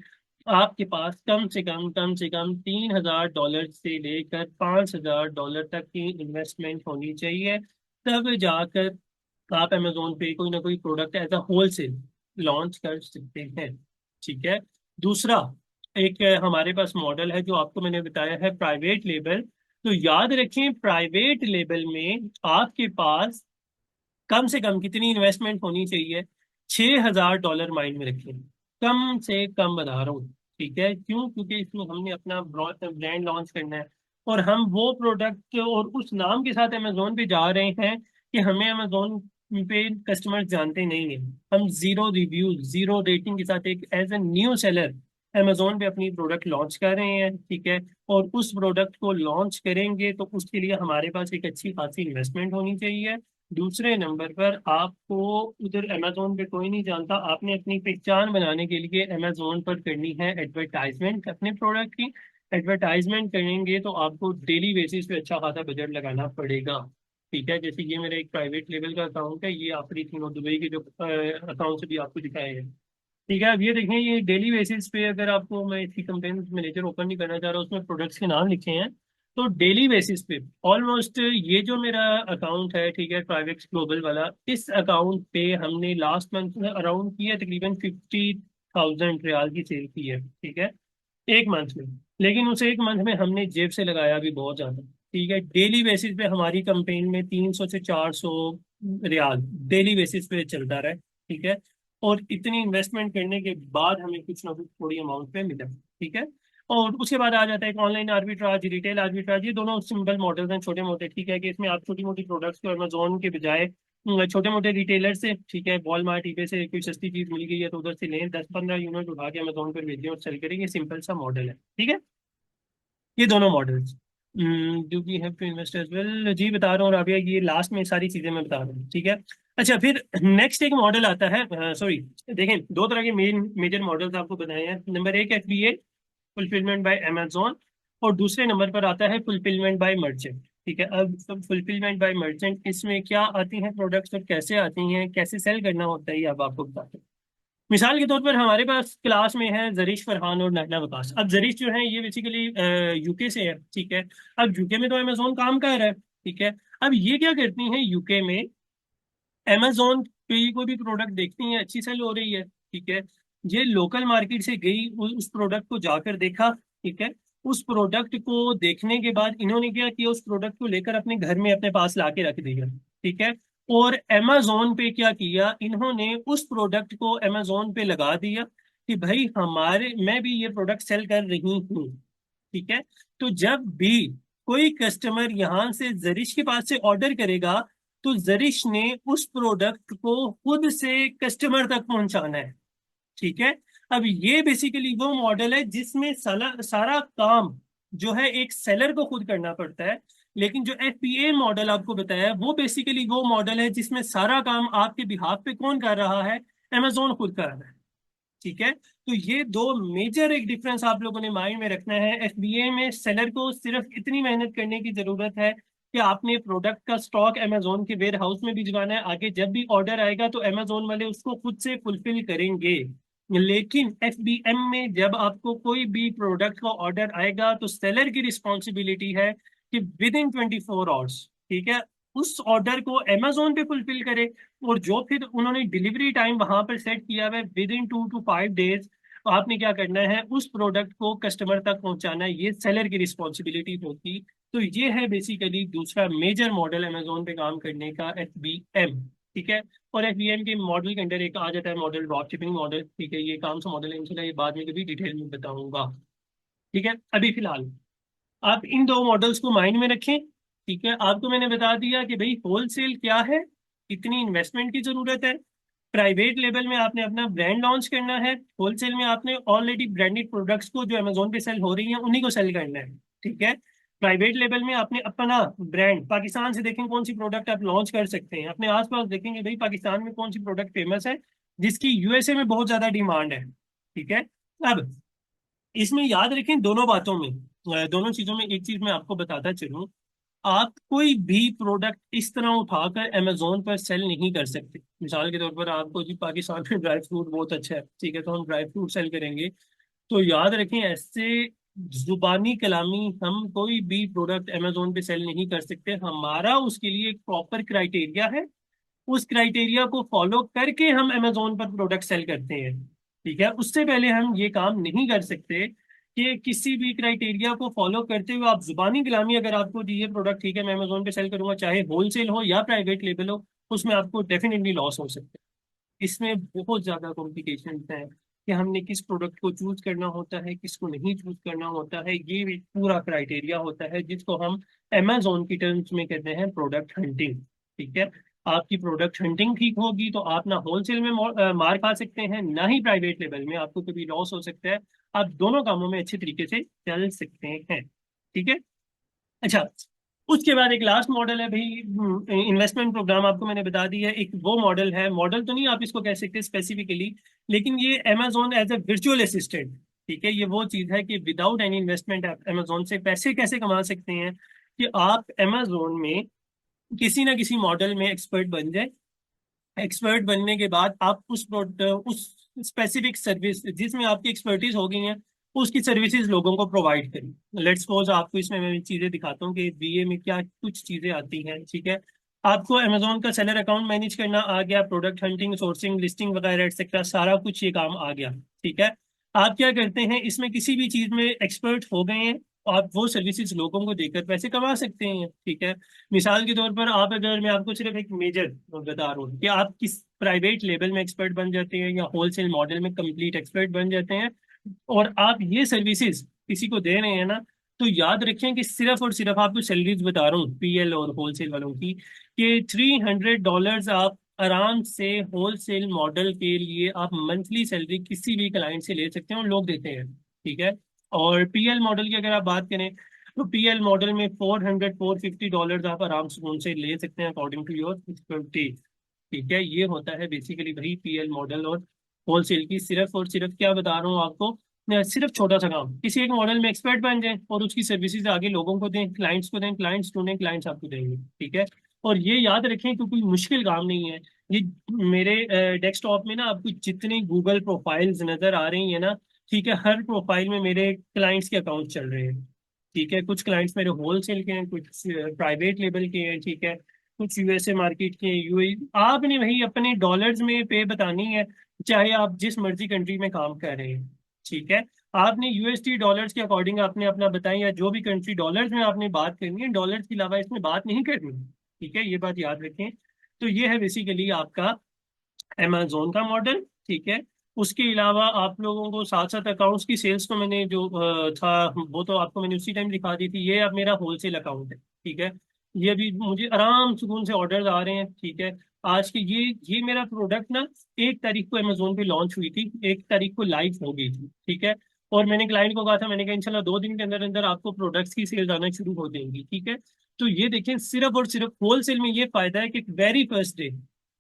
आपके पास कम से कम $3,000 से लेकर $5,000 तक की इन्वेस्टमेंट होनी चाहिए। तब जाकर आप अमेजोन पे कोई ना कोई product as a wholesale launch कर सकते हैं। ठीक है। दूसरा, एक हमारे पास मॉडल है जो आपको मैंने बताया है प्राइवेट लेबल। तो याद रखें, प्राइवेट लेबल में आपके पास कम से कम कितनी इन्वेस्टमेंट होनी चाहिए? $6,000 माइंड में रखें, कम से कम बता रहा हूँ। ठीक है, क्यों? क्योंकि इसमें हमने अपना ब्रांड लॉन्च करना है, और हम वो प्रोडक्ट और उस नाम के साथ अमेजोन पे जा रहे हैं कि हमें अमेजोन पे कस्टमर जानते नहीं है। हम जीरो रिव्यू, जीरो रेटिंग के साथ एक as a new seller Amazon पे अपनी प्रोडक्ट लॉन्च कर रहे हैं। ठीक है, और उस प्रोडक्ट को लॉन्च करेंगे तो उसके लिए हमारे पास एक अच्छी खासी इन्वेस्टमेंट होनी चाहिए। दूसरे नंबर पर आपको उधर अमेजोन पे कोई नहीं जानता, आपने अपनी पहचान बनाने के लिए अमेजोन पर करनी है एडवर्टाइजमेंट अपने प्रोडक्ट की। एडवर्टाइजमेंट करेंगे तो आपको डेली बेसिस पे अच्छा खासा बजट लगाना पड़ेगा। ठीक है, जैसे ये मेरा एक प्राइवेट लेवल का अकाउंट है, ये आखिरी तीनों दुबई के जो अकाउंट भी आपको दिखाए हैं। ठीक है, अब ये देखें, ये डेली बेसिस पे अगर आपको, मैं इसकी कंप्लेन मैनेजर ओपन नहीं करना चाह रहा, उसमें प्रोडक्ट्स के नाम लिखे हैं। तो डेली बेसिस पे ऑलमोस्ट ये जो मेरा अकाउंट है, ठीक है, प्राइवेट ग्लोबल वाला, इस अकाउंट पे हमने लास्ट मंथ अराउंड की है तकरीबन 50,000 रियाल की सेल की है। ठीक है, एक मंथ में। लेकिन उस एक मंथ में हमने जेब से लगाया भी बहुत ज्यादा। ठीक है, डेली बेसिस पे हमारी कंपेन में 300 से 400 रियाल डेली बेसिस पे चलता रहा। ठीक है, और इतनी इन्वेस्टमेंट करने के बाद हमें कुछ ना कुछ थोड़ी अमाउंट पे मिला। ठीक है, और उसके बाद आ जाता है एक ऑनलाइन आर्बिट्राज, रिटेल आर्बिट्राज। ये दोनों सिंपल मॉडल्स हैं, छोटे मोटे। ठीक है, कि इसमें आप छोटी मोटी प्रोडक्ट्स को अमेजोन के बजाय छोटे मोटे रिटेलर से, ठीक है, वॉलमार्ट, ईबे से कोई सस्ती चीज मिल गई है तो उधर से लें, 10-15 यूनिट उठा के अमेजोन पर भेजें और सेल करें। ये सिंपल सा मॉडल है। ठीक है, ये दोनों models. Do we have to invest as well, जी बता रहा हूँ राबिया, ये लास्ट में सारी चीजें मैं बता रहा हूँ। ठीक है, अच्छा, फिर नेक्स्ट एक मॉडल आता है, सॉरी, देखें, दो तरह के मेजर मॉडल्स आपको बताए हैं। नंबर एक FBA, फुलफिलमेंट बाय अमेजोन, और दूसरे नंबर पर आता है फुलफिलमेंट बाय मर्चेंट। ठीक है, अब फुलफिलमेंट बाय मर्चेंट, इसमें क्या आती हैं प्रोडक्ट्स और कैसे आती हैं, कैसे सेल करना होता है, ये अब आपको बताते हैं। मिसाल के तौर पर हमारे पास क्लास में है जरीश, फरहान और नहला वकास। अब जरीश जो है ये बेसिकली यूके से है। ठीक है, अब यूके में तो अमेजोन काम कर रहा है। ठीक है, अब ये क्या करती हैं यूके में, अमेजोन पे कोई भी प्रोडक्ट देखती हैं अच्छी सेल हो रही है। ठीक है, ये लोकल मार्केट से गई, उस प्रोडक्ट को जाकर देखा। ठीक है, उस प्रोडक्ट को देखने के बाद इन्होंने क्या किया, उस प्रोडक्ट को लेकर अपने घर में अपने पास ला के रख दिया। ठीक है, और अमेजोन पे क्या किया इन्होंने, उस प्रोडक्ट को अमेजोन पे लगा दिया कि भाई हमारे, मैं भी ये प्रोडक्ट सेल कर रही हूँ। ठीक है, तो जब भी कोई कस्टमर यहाँ से जरिश के पास से ऑर्डर करेगा तो जरिश ने उस प्रोडक्ट को खुद से कस्टमर तक पहुंचाना है। ठीक है, अब ये बेसिकली वो मॉडल है जिसमें सारा सारा काम जो है एक सेलर को खुद करना पड़ता है। लेकिन जो FBA मॉडल आपको बताया है, वो बेसिकली वो मॉडल है जिसमें सारा काम आपके बिहाफ पे कौन कर रहा है? अमेजोन खुद कर रहा है। ठीक है, तो ये दो मेजर एक डिफरेंस आप लोगों ने माइंड में रखना है। FBA में सेलर को सिर्फ इतनी मेहनत करने की जरूरत है कि आपने प्रोडक्ट का स्टॉक अमेजोन के वेयर हाउस में भिजवाना है, आगे जब भी ऑर्डर आएगा तो अमेजोन वाले उसको खुद से फुलफिल करेंगे। लेकिन FBM में जब आपको कोई भी प्रोडक्ट का ऑर्डर आएगा तो सेलर की रिस्पॉन्सिबिलिटी है कि विद इन 24 आवर्स, ठीक है, उस ऑर्डर को अमेजोन पे फुलफिल करे। और जो फिर उन्होंने डिलीवरी टाइम वहां पर सेट किया हुआ है विद इन 2 to 5 डेज, आपने क्या करना है, उस प्रोडक्ट को कस्टमर तक पहुंचाना है। ये सेलर की रिस्पॉन्सिबिलिटी होगी। तो ये है बेसिकली दूसरा मेजर मॉडल अमेजोन पे काम करने का, FBM। ठीक है, और FBM के मॉडल के अंदर एक आ जाता है मॉडल ड्रॉप शिपिंग मॉडल। ठीक है, ये काम सा मॉडल है, इंशाल्लाह ये बाद में कभी डिटेल में बताऊंगा। ठीक है, अभी फिलहाल आप इन दो मॉडल्स को माइंड में रखें। ठीक है, आपको मैंने बता दिया कि भाई होलसेल क्या है, कितनी इन्वेस्टमेंट की जरूरत है। प्राइवेट लेवल में आपने अपना ब्रांड लॉन्च करना है, होलसेल में आपने ऑलरेडी ब्रांडेड प्रोडक्ट्स को जो अमेजोन पे सेल हो रही हैं उन्हीं को सेल करना है। ठीक है, प्राइवेट लेवल में आपने अपना ब्रांड पाकिस्तान से देखें कौन सी प्रोडक्ट आप लॉन्च कर सकते हैं, अपने आसपास देखेंगे भाई पाकिस्तान में कौन सी प्रोडक्ट फेमस है जिसकी यूएसए में बहुत ज्यादा डिमांड है। ठीक है। अब इसमें याद रखें दोनों बातों में, दोनों चीजों में एक चीज मैं आपको बताता चलूं। आप कोई भी प्रोडक्ट इस तरह उठाकर अमेजोन पर सेल नहीं कर सकते। मिसाल के तौर पर आपको जी पाकिस्तान में ड्राई फ्रूट बहुत अच्छा है, ठीक है, तो हम ड्राई फ्रूट सेल करेंगे। तो याद रखें ऐसे जुबानी कलामी हम कोई भी प्रोडक्ट अमेजोन पे सेल नहीं कर सकते। हमारा उसके लिए एक प्रॉपर क्राइटेरिया है, उस क्राइटेरिया को फॉलो करके हम अमेजोन पर प्रोडक्ट सेल करते हैं। ठीक है, उससे पहले हम ये काम नहीं कर सकते कि किसी भी क्राइटेरिया को फॉलो करते हुए आप जुबानी गुलामी, अगर आपको ये प्रोडक्ट ठीक है मैं अमेजोन पे सेल करूंगा, चाहे होलसेल हो या प्राइवेट लेबल हो, उसमें आपको डेफिनेटली लॉस हो सकता है। इसमें बहुत ज्यादा कॉम्प्लिकेशन है कि हमने किस प्रोडक्ट को चूज करना होता है, किसको नहीं चूज करना होता है, ये भी पूरा क्राइटेरिया होता है जिसको हम अमेजोन की टर्म्स में कहते हैं प्रोडक्ट हंटिंग। ठीक है। आपकी प्रोडक्ट हंटिंग ठीक होगी तो आप ना होलसेल में मार खा सकते हैं, ना ही प्राइवेट लेवल में आपको कभी लॉस हो सकता है। आप दोनों कामों में अच्छे तरीके से चल सकते हैं। ठीक है। अच्छा, उसके बाद एक लास्ट मॉडल है भाई इन्वेस्टमेंट प्रोग्राम, आपको मैंने बता दिया एक वो मॉडल है, मॉडल तो नहीं आप इसको कह सकते स्पेसिफिकली, लेकिन ये Amazon as a virtual assistant. ठीक है, ये वो चीज है कि विदाउट एनी इन्वेस्टमेंट आप अमेजोन से पैसे कैसे कमा सकते हैं कि आप अमेजोन में किसी ना किसी मॉडल में एक्सपर्ट बन जाए। एक्सपर्ट बनने के बाद आप उस स्पेसिफिक सर्विस जिसमें आपकी एक्सपर्टीज हो गई है उसकी सर्विसेज लोगों को प्रोवाइड करें। लेट्स सपोज आपको इसमें मैं चीजें दिखाता हूँ कि बीए में क्या कुछ चीजें आती हैं। ठीक है, आपको अमेजोन का सेलर अकाउंट मैनेज करना आ गया, प्रोडक्ट हंटिंग सोर्सिंग लिस्टिंग वगैरह एक्सेट्रा सारा कुछ ये काम आ गया। ठीक है, आप क्या करते हैं इसमें किसी भी चीज में एक्सपर्ट हो गए हैं, आप वो सर्विसेज लोगों को देकर पैसे कमा सकते हैं। ठीक है, मिसाल के तौर पर आप, अगर मैं आपको सिर्फ एक मेजर बता रहा हूँ कि आप किस प्राइवेट लेवल में एक्सपर्ट बन जाते हैं या होलसेल मॉडल में कंप्लीट एक्सपर्ट बन जाते हैं और आप ये सर्विसेज किसी को दे रहे हैं ना, तो याद रखें कि सिर्फ और सिर्फ आपको सैलरीज बता रहा हूँ पीएल और होलसेल वालों की, कि $300 आप आराम से होलसेल मॉडल के लिए आप मंथली सैलरी किसी भी क्लाइंट से ले सकते हैं और लोग देते हैं। ठीक है, और पीएल मॉडल की अगर आप बात करें तो पीएल मॉडल में $450 आप आराम से उनसे ले सकते हैं अकॉर्डिंग टू योर एक्सपर्टीज। ठीक है, ये होता है बेसिकली वही पीएल मॉडल और होलसेल की सिर्फ और सिर्फ क्या बता रहा हूँ आपको, सिर्फ छोटा सा काम, किसी एक मॉडल में एक्सपर्ट बन जाए और उसकी सर्विसेज आगे लोगों को दें, क्लाइंट्स को दें, क्लाइंट्स ढूंढें, क्लाइंट्स आपको देंगे। ठीक है, और ये याद रखें कि कोई मुश्किल काम नहीं है ये। मेरे डेस्कटॉप में ना आपको जितनी गूगल प्रोफाइल्स नजर आ रही है ना, ठीक है, हर प्रोफाइल में मेरे क्लाइंट्स के अकाउंट चल रहे हैं। ठीक है, कुछ क्लाइंट्स मेरे होलसेल के हैं, कुछ प्राइवेट लेवल के हैं। ठीक है, कुछ यूएसए मार्केट के, यूए, आपने वही अपने डॉलर्स में पे बतानी है, चाहे आप जिस मर्जी कंट्री में काम कर रहे हैं। ठीक है, आपने यूएसडी डॉलर्स के अकॉर्डिंग आपने अपना बताएं, या जो भी कंट्री डॉलर्स में आपने बात करनी है, डॉलर्स के अलावा इसमें बात नहीं करनी। ठीक है, ये बात याद रखें। तो ये है बेसिकली आपका अमेजोन का मॉडल। ठीक है, उसके अलावा आप लोगों को साथ साथ अकाउंट्स की सेल्स तो मैंने जो था वो तो आपको मैंने उसी टाइम दिखा दी थी। ये अब मेरा होलसेल अकाउंट है। ठीक है, ये भी मुझे आराम सुकून से ऑर्डर्स आ रहे हैं। ठीक है, आज के ये मेरा प्रोडक्ट ना 1 तारीख को अमेजोन पे लॉन्च हुई थी, 1 तारीख को लाइव हो गई थी। ठीक है, और मैंने क्लाइंट को कहा था, मैंने कहा इंशाल्लाह 2 दिन के अंदर अंदर आपको प्रोडक्ट्स की सेल्स आना शुरू हो जाएंगी। ठीक है, तो ये देखें सिर्फ और सिर्फ होलसेल में ये फायदा है कि वेरी फर्स्ट डे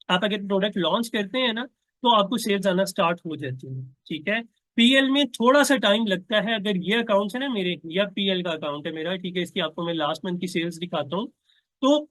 आप अगर प्रोडक्ट लॉन्च करते हैं ना तो आपको सेल्स आना स्टार्ट हो जाती है। ठीक है, पीएल में थोड़ा सा टाइम लगता है। अगर ये अकाउंट है ना मेरे, या पीएल का अकाउंट है मेरा, ठीक है, इसकी आपको मैं लास्ट मंथ की सेल्स दिखाता हूँ। तो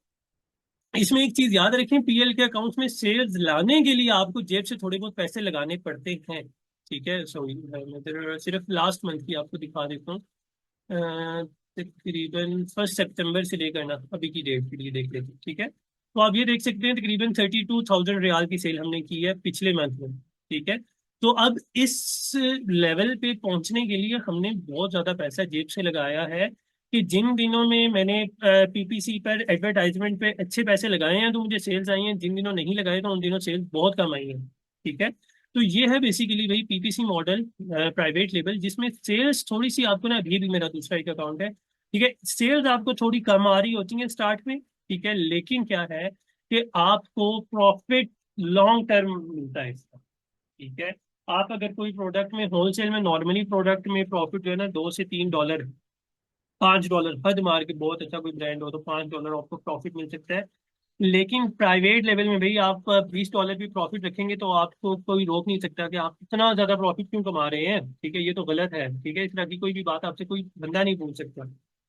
इसमें एक चीज याद रखें, पीएल के अकाउंट्स में सेल्स लाने के लिए आपको जेब से थोड़े बहुत पैसे लगाने पड़ते हैं। ठीक है, सॉरी मैं सिर्फ लास्ट मंथ की आपको दिखा देता हूँ। अ, तकरीबन 1 सितंबर से लेकर ना अभी की डेट के लिए देख लेते हैं। ठीक है, तो आप ये देख सकते हैं तकरीबन 32,000 रियाल की सेल हमने की है पिछले मंथ में। ठीक है, तो अब इस लेवल पे पहुंचने के लिए हमने बहुत ज्यादा पैसा जेब से लगाया है कि जिन दिनों में मैंने पीपीसी पर एडवर्टाइजमेंट पे अच्छे पैसे लगाए हैं तो मुझे सेल्स आई हैं, जिन दिनों नहीं लगाए तो उन दिनों सेल्स बहुत कम आई हैं। ठीक है, तो ये है बेसिकली वही पीपीसी मॉडल प्राइवेट लेवल, जिसमें सेल्स थोड़ी सी आपको ना, ये भी मेरा दूसरा एक अकाउंट है। ठीक है, सेल्स आपको थोड़ी कम आ रही होती है स्टार्ट में। ठीक है, लेकिन क्या है कि आपको प्रॉफिट लॉन्ग टर्म मिलता है इसका। ठीक है, आप अगर कोई प्रोडक्ट में होलसेल में नॉर्मली प्रोडक्ट में प्रॉफिट जो है ना $2 से $3, $5 हद मार के बहुत अच्छा कोई ब्रांड हो तो $5 आपको प्रॉफिट मिल सकता है। लेकिन प्राइवेट लेवल में भाई आप $20 भी प्रॉफिट रखेंगे तो आपको कोई रोक नहीं सकता कि आप इतना ज्यादा प्रॉफिट क्यों कमा रहे हैं। ठीक है, ये तो गलत है। ठीक है, इस तरह की कोई भी बात आपसे कोई बंदा नहीं पूछ सकता।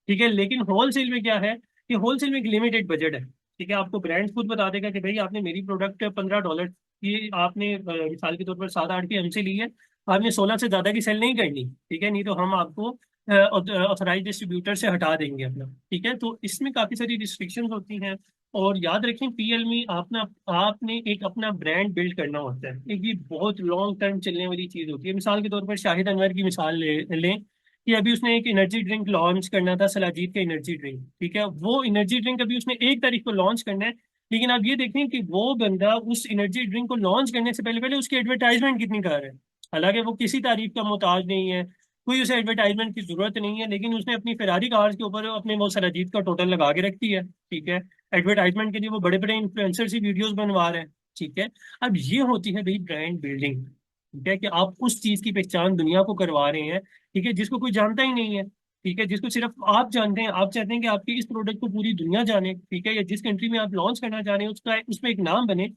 ठीक है, लेकिन होलसेल में क्या है कि होलसेल में एक लिमिटेड बजट है। ठीक है, आपको ब्रांड खुद बता देगा कि भाई आपने मेरी प्रोडक्ट $15 की आपने मिसाल के तौर पर 7-8 की हमसे ली है, आपने 16 से ज्यादा की सेल नहीं करनी। ठीक है, नहीं तो हम आपको ऑथराइज डिस्ट्रीब्यूटर से हटा देंगे अपना। ठीक है, तो इसमें काफी सारी रिस्ट्रिक्शंस होती हैं। और याद रखें पीएल में आपने आपने एक अपना ब्रांड बिल्ड करना होता है। एक ये बहुत लॉन्ग टर्म चलने वाली चीज होती है। मिसाल के तौर पर शाहिद अनवर की मिसाल लें कि अभी उसने एक एनर्जी ड्रिंक लॉन्च करना था, सलाजीत का एनर्जी ड्रिंक। ठीक है, वो एनर्जी ड्रिंक अभी उसने 1 तारीख को लॉन्च करना है। लेकिन आप ये देखें कि वो बंदा उस एनर्जी ड्रिंक को लॉन्च करने से पहले पहले उसकी एडवर्टाइजमेंट कितनी कर रहा है। हालांकि वो किसी तारीफ का मोहताज नहीं है, कोई उसे एडवर्टाइजमेंट की जरूरत नहीं है, लेकिन उसने अपनी फेरारी कार के ऊपर अपने वो सलाजीत का टोटल लगा के रख दिया है। ठीक है, एडवर्टाइजमेंट के लिए वो बड़े बड़े इन्फ्लुएंसर ही वीडियोस बनवा रहे हैं। ठीक है, अब ये होती है भाई ब्रांड बिल्डिंग। ठीक है, कि आप उस चीज की पहचान दुनिया को करवा रहे हैं। ठीक है, जिसको कोई जानता ही नहीं है। ठीक है, जिसको सिर्फ आप जानते हैं। आप चाहते हैं कि आपके इस प्रोडक्ट को पूरी दुनिया जाने। ठीक है, या जिस कंट्री में आप लॉन्च करना चाह रहे हैं उसका उसमें एक नाम बने।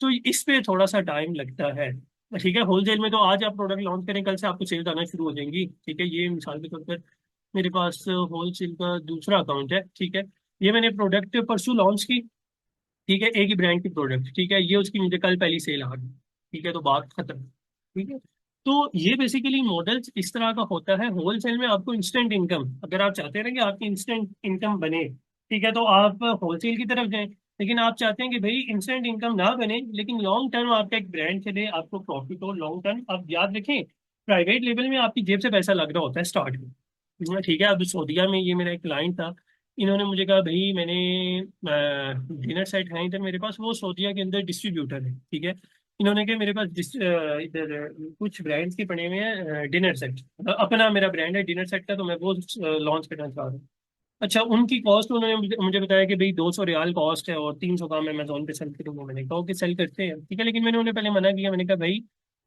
तो इस पे थोड़ा सा टाइम लगता है। ठीक है, होलसेल में तो आज आप प्रोडक्ट लॉन्च करें कल से आपको सेल्स आना शुरू हो जाएंगी। ठीक है, ये मिसाल के तौर पर मेरे पास होलसेल का दूसरा अकाउंट है। ठीक है, ये मैंने प्रोडक्ट परसों लॉन्च की। ठीक है, एक ही ब्रांड की प्रोडक्ट। ठीक है, ये उसकी मुझे कल पहली सेल आ गई। ठीक है, तो बात खत्म। ठीक है, तो ये बेसिकली मॉडल्स इस तरह का होता है। होलसेल में आपको इंस्टेंट इनकम, अगर आप चाहते हैं ना कि आपकी इंस्टेंट इनकम बने, ठीक है, तो आप होलसेल की तरफ जाएं। लेकिन आप चाहते हैं कि भाई इंस्टेंट इनकम ना बने लेकिन लॉन्ग टर्म आपका एक ब्रांड चले, आपको प्रॉफिट हो लॉन्ग टर्म। आप याद रखें प्राइवेट लेवल में आपकी जेब से पैसा लग रहा होता है स्टार्ट में। ठीक है, अब सऊदीया में ये मेरा एक क्लाइंट था। इन्होंने मुझे कहा भाई मैंने डिनर सेट है इधर मेरे पास, वो सऊदीया के अंदर डिस्ट्रीब्यूटर है। ठीक है, इन्होंने कहा मेरे पास इधर कुछ ब्रांड्स के बने हुए हैं डिनर सेट, अपना मेरा ब्रांड है डिनर सेट का, तो मैं वो लॉन्च करना चाह रहा हूँ। अच्छा, उनकी कॉस्ट उन्होंने मुझे बताया कि भाई $200 कॉस्ट है और 300 का मैं अमेजोन पे सेल करूंगा। मैंने कहा कि सेल करते हैं। ठीक है, लेकिन मैंने उन्हें पहले मना किया। मैंने कहा भाई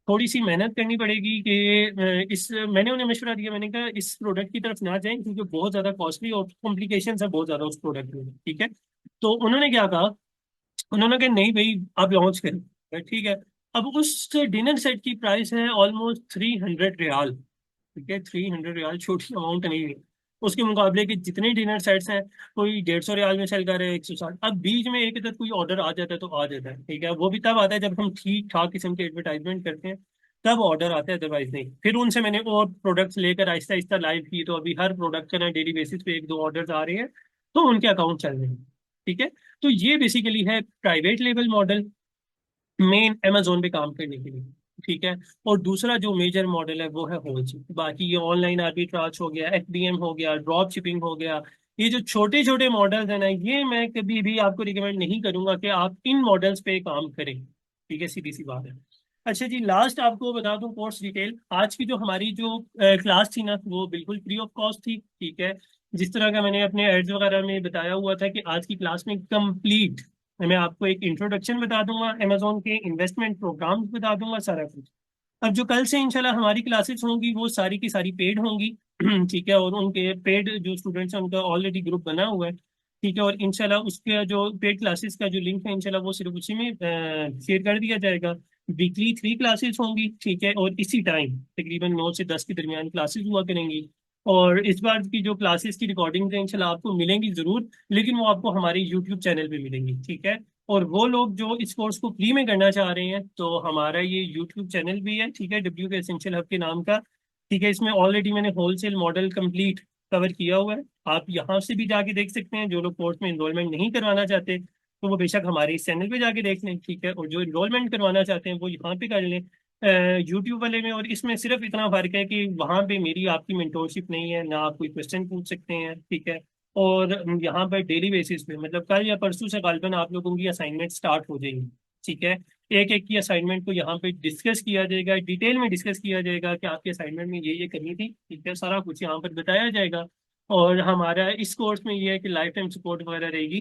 थोड़ी सी मेहनत करनी पड़ेगी कि इस मैंने उन्हें मशवरा दिया। मैंने कहा इस प्रोडक्ट की तरफ ना जाएं क्योंकि बहुत ज़्यादा कॉस्टली और कॉम्प्लिकेशन है बहुत ज़्यादा उस प्रोडक्ट में। ठीक है, तो उन्होंने क्या कहा, उन्होंने कहा नहीं भाई आप लॉन्च करें। ठीक है, अब उस डिनर सेट की प्राइस है ऑलमोस्ट $300। ठीक है, $300 छोटी अमाउंट नहीं है। उसके मुकाबले के जितने डिनर सेट्स हैं कोई $150 में सेल कर रहे हैं, 160। अब बीच में एक इधर कोई ऑर्डर आ जाता है तो आ जाता है। ठीक है, वो भी तब आता है जब हम ठीक ठाक किस्म की एडवर्टाइजमेंट करते हैं, तब ऑर्डर आता है, अदरवाइज नहीं। फिर उनसे मैंने और प्रोडक्ट्स लेकर आहिस्ता आहिस्ता लाइव की, तो अभी हर प्रोडक्ट का ना डेली बेसिस पे 1-2 ऑर्डर आ रहे हैं, तो उनके अकाउंट चल रहे हैं। ठीक है, तो ये बेसिकली है private level model main Amazon पे काम करने के लिए। ठीक है, और दूसरा जो मेजर मॉडल है वो है होलसेल। बाकी ये ऑनलाइन आर्बिट्राज हो गया, एफबीएम हो गया, ड्रॉप शिपिंग हो गया, ये जो छोटे छोटे मॉडल्स हैं ना, ये मैं कभी भी आपको रिकमेंड नहीं करूंगा कि आप इन मॉडल्स पे काम करें। ठीक है, सीधी सी बात है। अच्छा जी, लास्ट आपको बता दूं कोर्स डिटेल। आज की जो हमारी जो क्लास थी ना वो बिल्कुल फ्री ऑफ कॉस्ट थी। ठीक है, जिस तरह का मैंने अपने एड्स वगैरह में बताया हुआ था कि आज की क्लास में कंप्लीट मैं आपको एक इंट्रोडक्शन बता दूंगा, अमेजोन के इन्वेस्टमेंट प्रोग्राम्स बता दूंगा, सारा कुछ। अब जो कल से इंशाल्लाह हमारी क्लासेस होंगी वो सारी की सारी पेड होंगी। ठीक है, और उनके पेड जो स्टूडेंट्स हैं उनका ऑलरेडी ग्रुप बना हुआ है। ठीक है, और इंशाल्लाह उसके जो पेड क्लासेस का जो लिंक है इंशाल्लाह वो सिर्फ उसी में शेयर कर दिया जाएगा। वीकली 3 क्लासेस होंगी। ठीक है, और इसी टाइम तकरीबन 9 से 10 के दरमियान क्लासेस हुआ करेंगी। और इस बार की जो क्लासेस की रिकॉर्डिंग है इंशाल्लाह आपको मिलेंगी जरूर, लेकिन वो आपको हमारे यूट्यूब चैनल पे मिलेंगी। ठीक है, और वो लोग जो इस कोर्स को फ्री में करना चाह रहे हैं तो हमारा ये यूट्यूब चैनल भी है। ठीक है, डब्ल्यू के एसेंशियल हब के नाम का। ठीक है, इसमें ऑलरेडी मैंने होलसेल मॉडल कंप्लीट कवर किया हुआ है। आप यहाँ से भी जाके देख सकते हैं। जो लोग कोर्स में इनरोलमेंट नहीं करवाना चाहते तो वो बेशक हमारे इस चैनल पे जाके देख लें। ठीक है, और जो इनरोलमेंट करवाना चाहते हैं वो यहाँ पे कर लें। यूट्यूब वाले में और इसमें सिर्फ इतना फर्क है कि वहाँ पे मेरी आपकी मेंटोरशिप नहीं है, ना आप कोई क्वेश्चन पूछ सकते हैं। ठीक है, और यहाँ पर डेली बेसिस पे मतलब कल या परसों से गालिबन आप लोगों की असाइनमेंट स्टार्ट हो जाएंगी। ठीक है, एक एक की असाइनमेंट को यहाँ पे डिस्कस किया जाएगा, डिटेल में डिस्कस किया जाएगा कि आपकी असाइनमेंट में ये करनी थी। ठीक है, सारा कुछ यहाँ पर बताया जाएगा। और हमारा इस कोर्स में ये है कि लाइफ टाइम सपोर्ट वगैरह रहेगी।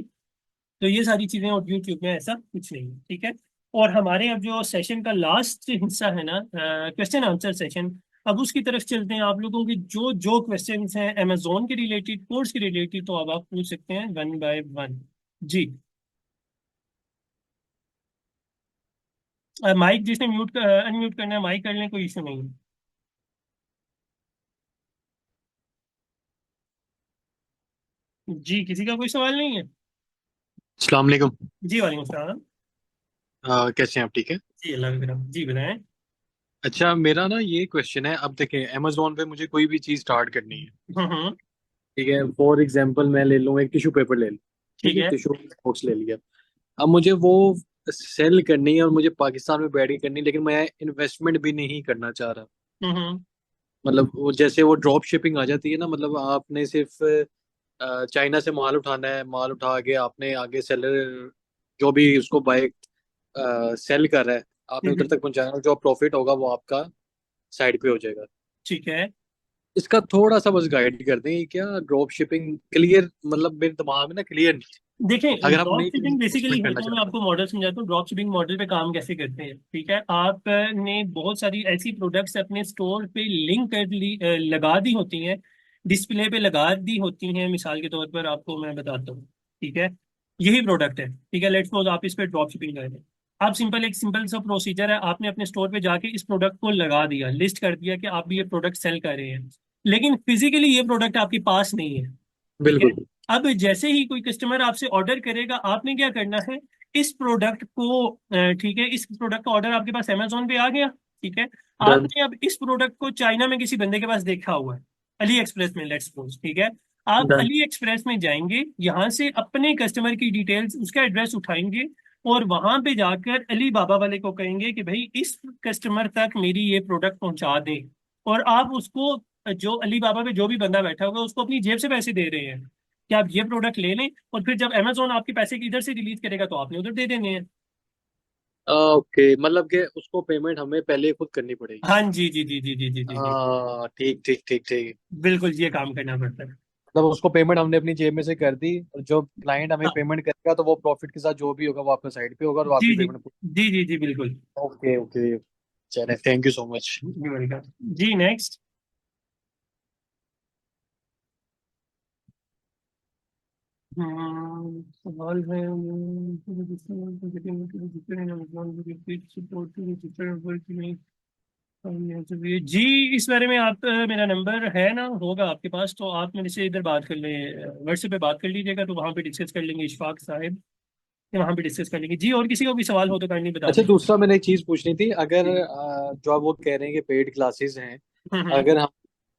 तो ये सारी चीजें, और यूट्यूब में ऐसा कुछ नहीं है। ठीक है, और हमारे अब जो सेशन का लास्ट हिस्सा है ना, क्वेश्चन आंसर सेशन, अब उसकी तरफ चलते हैं। आप लोगों के जो जो क्वेश्चंस हैं अमेजोन के रिलेटेड, कोर्स के रिलेटेड, तो अब आप पूछ सकते हैं वन बाय वन। जी। माइक जिसने म्यूट अनम्यूट करना है माइक कर लें, कोई इशू नहीं है। जी, किसी का कोई सवाल नहीं है? अस्सलाम वालेकुम। जी वालेकुम सलाम। कैसे हैं आप? ठीक है। जी अल्लाह का करम। जी बताएं। अच्छा, मेरा ना ये क्वेश्चन है। अब देखें, अमेजोन पे मुझे कोई भी चीज़ स्टार्ट करनी है। हम्म। ठीक है, फॉर एग्जांपल मैं ले लूँ, एक टिश्यू पेपर ले लूँ। ठीक ठीक है, है। टिश्यू बॉक्स ले लिया। अब मुझे वो सेल करनी है और मुझे पाकिस्तान में बैठ के करनी है, लेकिन मैं इन्वेस्टमेंट भी नहीं करना चाह रहा। हम्म। मतलब वो जैसे वो ड्रॉप शिपिंग आ जाती है ना, मतलब आपने सिर्फ चाइना से माल उठाना है, माल उठा के आपने आगे सेलर जो भी उसको बाय सेल कर रहा है, आपने उधर हम्म। तक पहुंचाना है, जो प्रॉफिट होगा वो आपका साइड पे हो जाएगा। ठीक है। इसका थोड़ा सा बस गाइड कर दें, क्या ड्रॉप शिपिंग क्लियर, मतलब मेरे दिमाग में ना क्लियर नहीं देखें, है। अगर हम ड्रॉप नई शिपिंग बेसिकली इन्वेस्टमेंट करना होता है, मैं चाहते हैं। आपको मॉडल समझाता हूँ ड्रॉप शिपिंग मॉडल पे काम कैसे करते हैं। ठीक है, आपने बहुत सारी ऐसी प्रोडक्ट्स अपने स्टोर पे लिंक कर ली, लगा दी होती हैं, डिस्प्ले पे लगा दी होती हैं। मिसाल के तौर पर आपको मैं बताता हूँ। ठीक है, यही प्रोडक्ट है। ठीक है, लेट्स सपोज आप इस पे ड्रॉप शिपिंग कर रहे हैं। आप सिंपल, एक सिंपल सा प्रोसीजर है, आपने अपने स्टोर पे जाके इस प्रोडक्ट को लगा दिया, लिस्ट कर दिया कि आप भी ये प्रोडक्ट सेल कर रहे हैं, लेकिन फिजिकली ये प्रोडक्ट आपके पास नहीं है। ठीक है, बिल्कुल। अब जैसे ही कोई कस्टमर आपसे ऑर्डर करेगा, आपने क्या करना है, इस प्रोडक्ट को ठीक है, इस प्रोडक्ट का ऑर्डर आपके पास अमेजोन पे आ गया। ठीक है, डन। आपने अब इस प्रोडक्ट को चाइना में किसी बंदे के पास देखा हुआ है, अली एक्सप्रेस में लेट्स सपोज। ठीक है, आप डन। अली एक्सप्रेस में जाएंगे, यहाँ से अपने कस्टमर की डिटेल्स, उसका एड्रेस उठाएंगे, और वहां पे जाकर अली बाबा वाले को कहेंगे कि भाई इस कस्टमर तक मेरी ये प्रोडक्ट पहुंचा दे। और आप उसको, जो अली बाबा पे जो भी बंदा बैठा होगा, उसको अपनी जेब से पैसे दे रहे हैं कि आप ये प्रोडक्ट ले लें, और फिर जब अमेजोन आपके पैसे इधर से रिलीज करेगा तो आपने उधर दे देने हैं। ओके, मतलब कि उसको पेमेंट हमें पहले खुद करनी पड़ेगी। हाँ जी जी जी जी जी जी जी जी। हाँ, ठीक ठीक ठीक ठीक। बिल्कुल, ये काम करना पड़ता है। मतलब उसको पेमेंट हमने अपनी जेब में से कर दी, और जो क्लाइंट हमें हाँ, पेमेंट करेगा तो वो प्रॉफिट के साथ जो भी होगा वो आपका साइड पे होगा, और जी आपकी जी पेमेंट। जी जी जी बिल्कुल। Okay okay. चले, thank you so much. Welcome जी। नेक्स्ट। सवाल है, जी, इस बारे में आप, मेरा नंबर है ना, होगा आपके पास, तो आप मेरे से इधर बात कर लें, व्हाट्सएप पे बात कर लीजिएगा, तो वहाँ पे डिस्कस कर लेंगे इशफाक साहब, वहाँ पे डिस्कस कर लेंगे जी। और किसी को भी सवाल हो तो काइंडली बता अच्छा, दें। दूसरा मैंने एक चीज पूछनी थी। अगर जी। जो आप वो कह रहे हैं कि पेड क्लासेस हैं, हम्म। अगर हम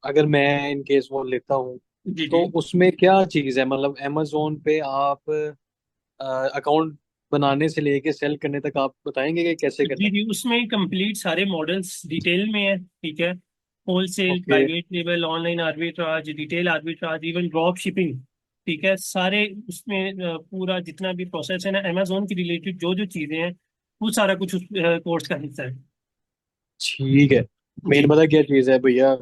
अगर मैं इन केस वो लेता हूँ, जी तो जी उसमें क्या चीज़ है? मतलब अमेजोन पे आप अकाउंट बनाने से लेके सेल करने तक आप बताएंगे कि कैसे करना जी है? जी, उसमें कंप्लीट सारे मॉडल्स डिटेल में है। ठीक है, wholesale, okay. Private level, online arbitrage, retail arbitrage, even drop shipping. ठीक है, सारे उसमें पूरा जितना भी प्रोसेस है ना अमेजोन की रिलेटेड, जो जो चीजें हैं, वो सारा कुछ उस कोर्स का हिस्सा है। ठीक है। मेन जी पता क्या चीज़ है भैया?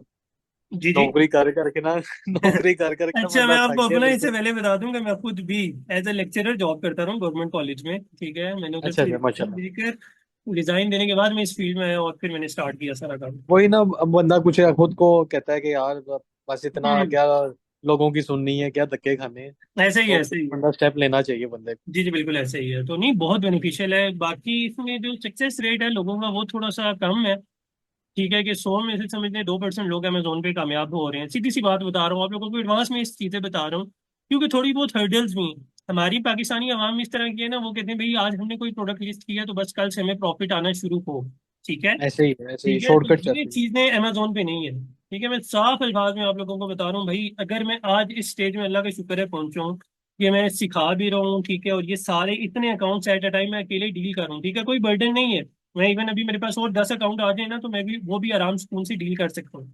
जी जी। नौकरी कर करके ना नौकरी कर करके ना अच्छा, मैं बंदा थक आपको गया अपना इससे बिल्कुल। पहले बता दूंगा, मैं खुद भी एज ए लेक्चरर जॉब करता रहा हूँ गवर्नमेंट कॉलेज में। ठीक है, मैंने उधर अच्छा से अच्छा, रिजाइन माशाल्लाह। देकर, रिजाइन देने के बाद मैं इस फील्ड में आया, और फिर मैंने स्टार्ट किया सारा काम। वही ना, अब बंदा कुछ खुद को कहता है कि यार बस इतना हम्म। क्या, लोगों की सुननी है, क्या धक्के खाने हैं। ऐसे ही है, तो ऐसे ही है। बंदा स्टेप लेना चाहिए बंदे को। जी जी बिल्कुल ऐसे ही है, तो नहीं, बहुत बेनिफिशियल है। बाकी इसमें जो सक्सेस रेट है लोगों का, वो थोड़ा सा कम है। ठीक है, कि 100 में से समझ लें 2% लोग अमेजोन पे कामयाब हो रहे हैं। सीधी सी बात बता रहा हूँ आप लोगों को, एडवांस में इस चीज़ें बता रहा हूँ, क्योंकि थोड़ी बहुत हर्डल्स भी हैं। हमारी पाकिस्तानी अवाम इस तरह की है ना, वो कहते हैं भाई आज हमने कोई प्रोडक्ट लिस्ट किया तो बस कल से हमें प्रॉफिट आना शुरू हो। ठीक है। ऐसे ही है, ऐसे ही ठीक है, तो शॉर्टकट ये चाहते हैं। चीजें अमेजोन पे नहीं है। ठीक है, मैं साफ अल्फाज में आप लोगों को बता रहा हूँ भाई, अगर मैं आज इस स्टेज में, अल्लाह का शुक्र है, पहुंचा हूँ कि मैं सिखा भी रहा हूँ। ठीक है, और ये सारे इतने अकाउंट्स एट अ टाइम मैं अकेले डील कर रहा हूँ। ठीक है, कोई बर्डन नहीं है। मैं इवन अभी मेरे पास और 10 अकाउंट आ जाए ना, तो मैं भी वो भी आराम सुकून से डील कर सकता हूँ।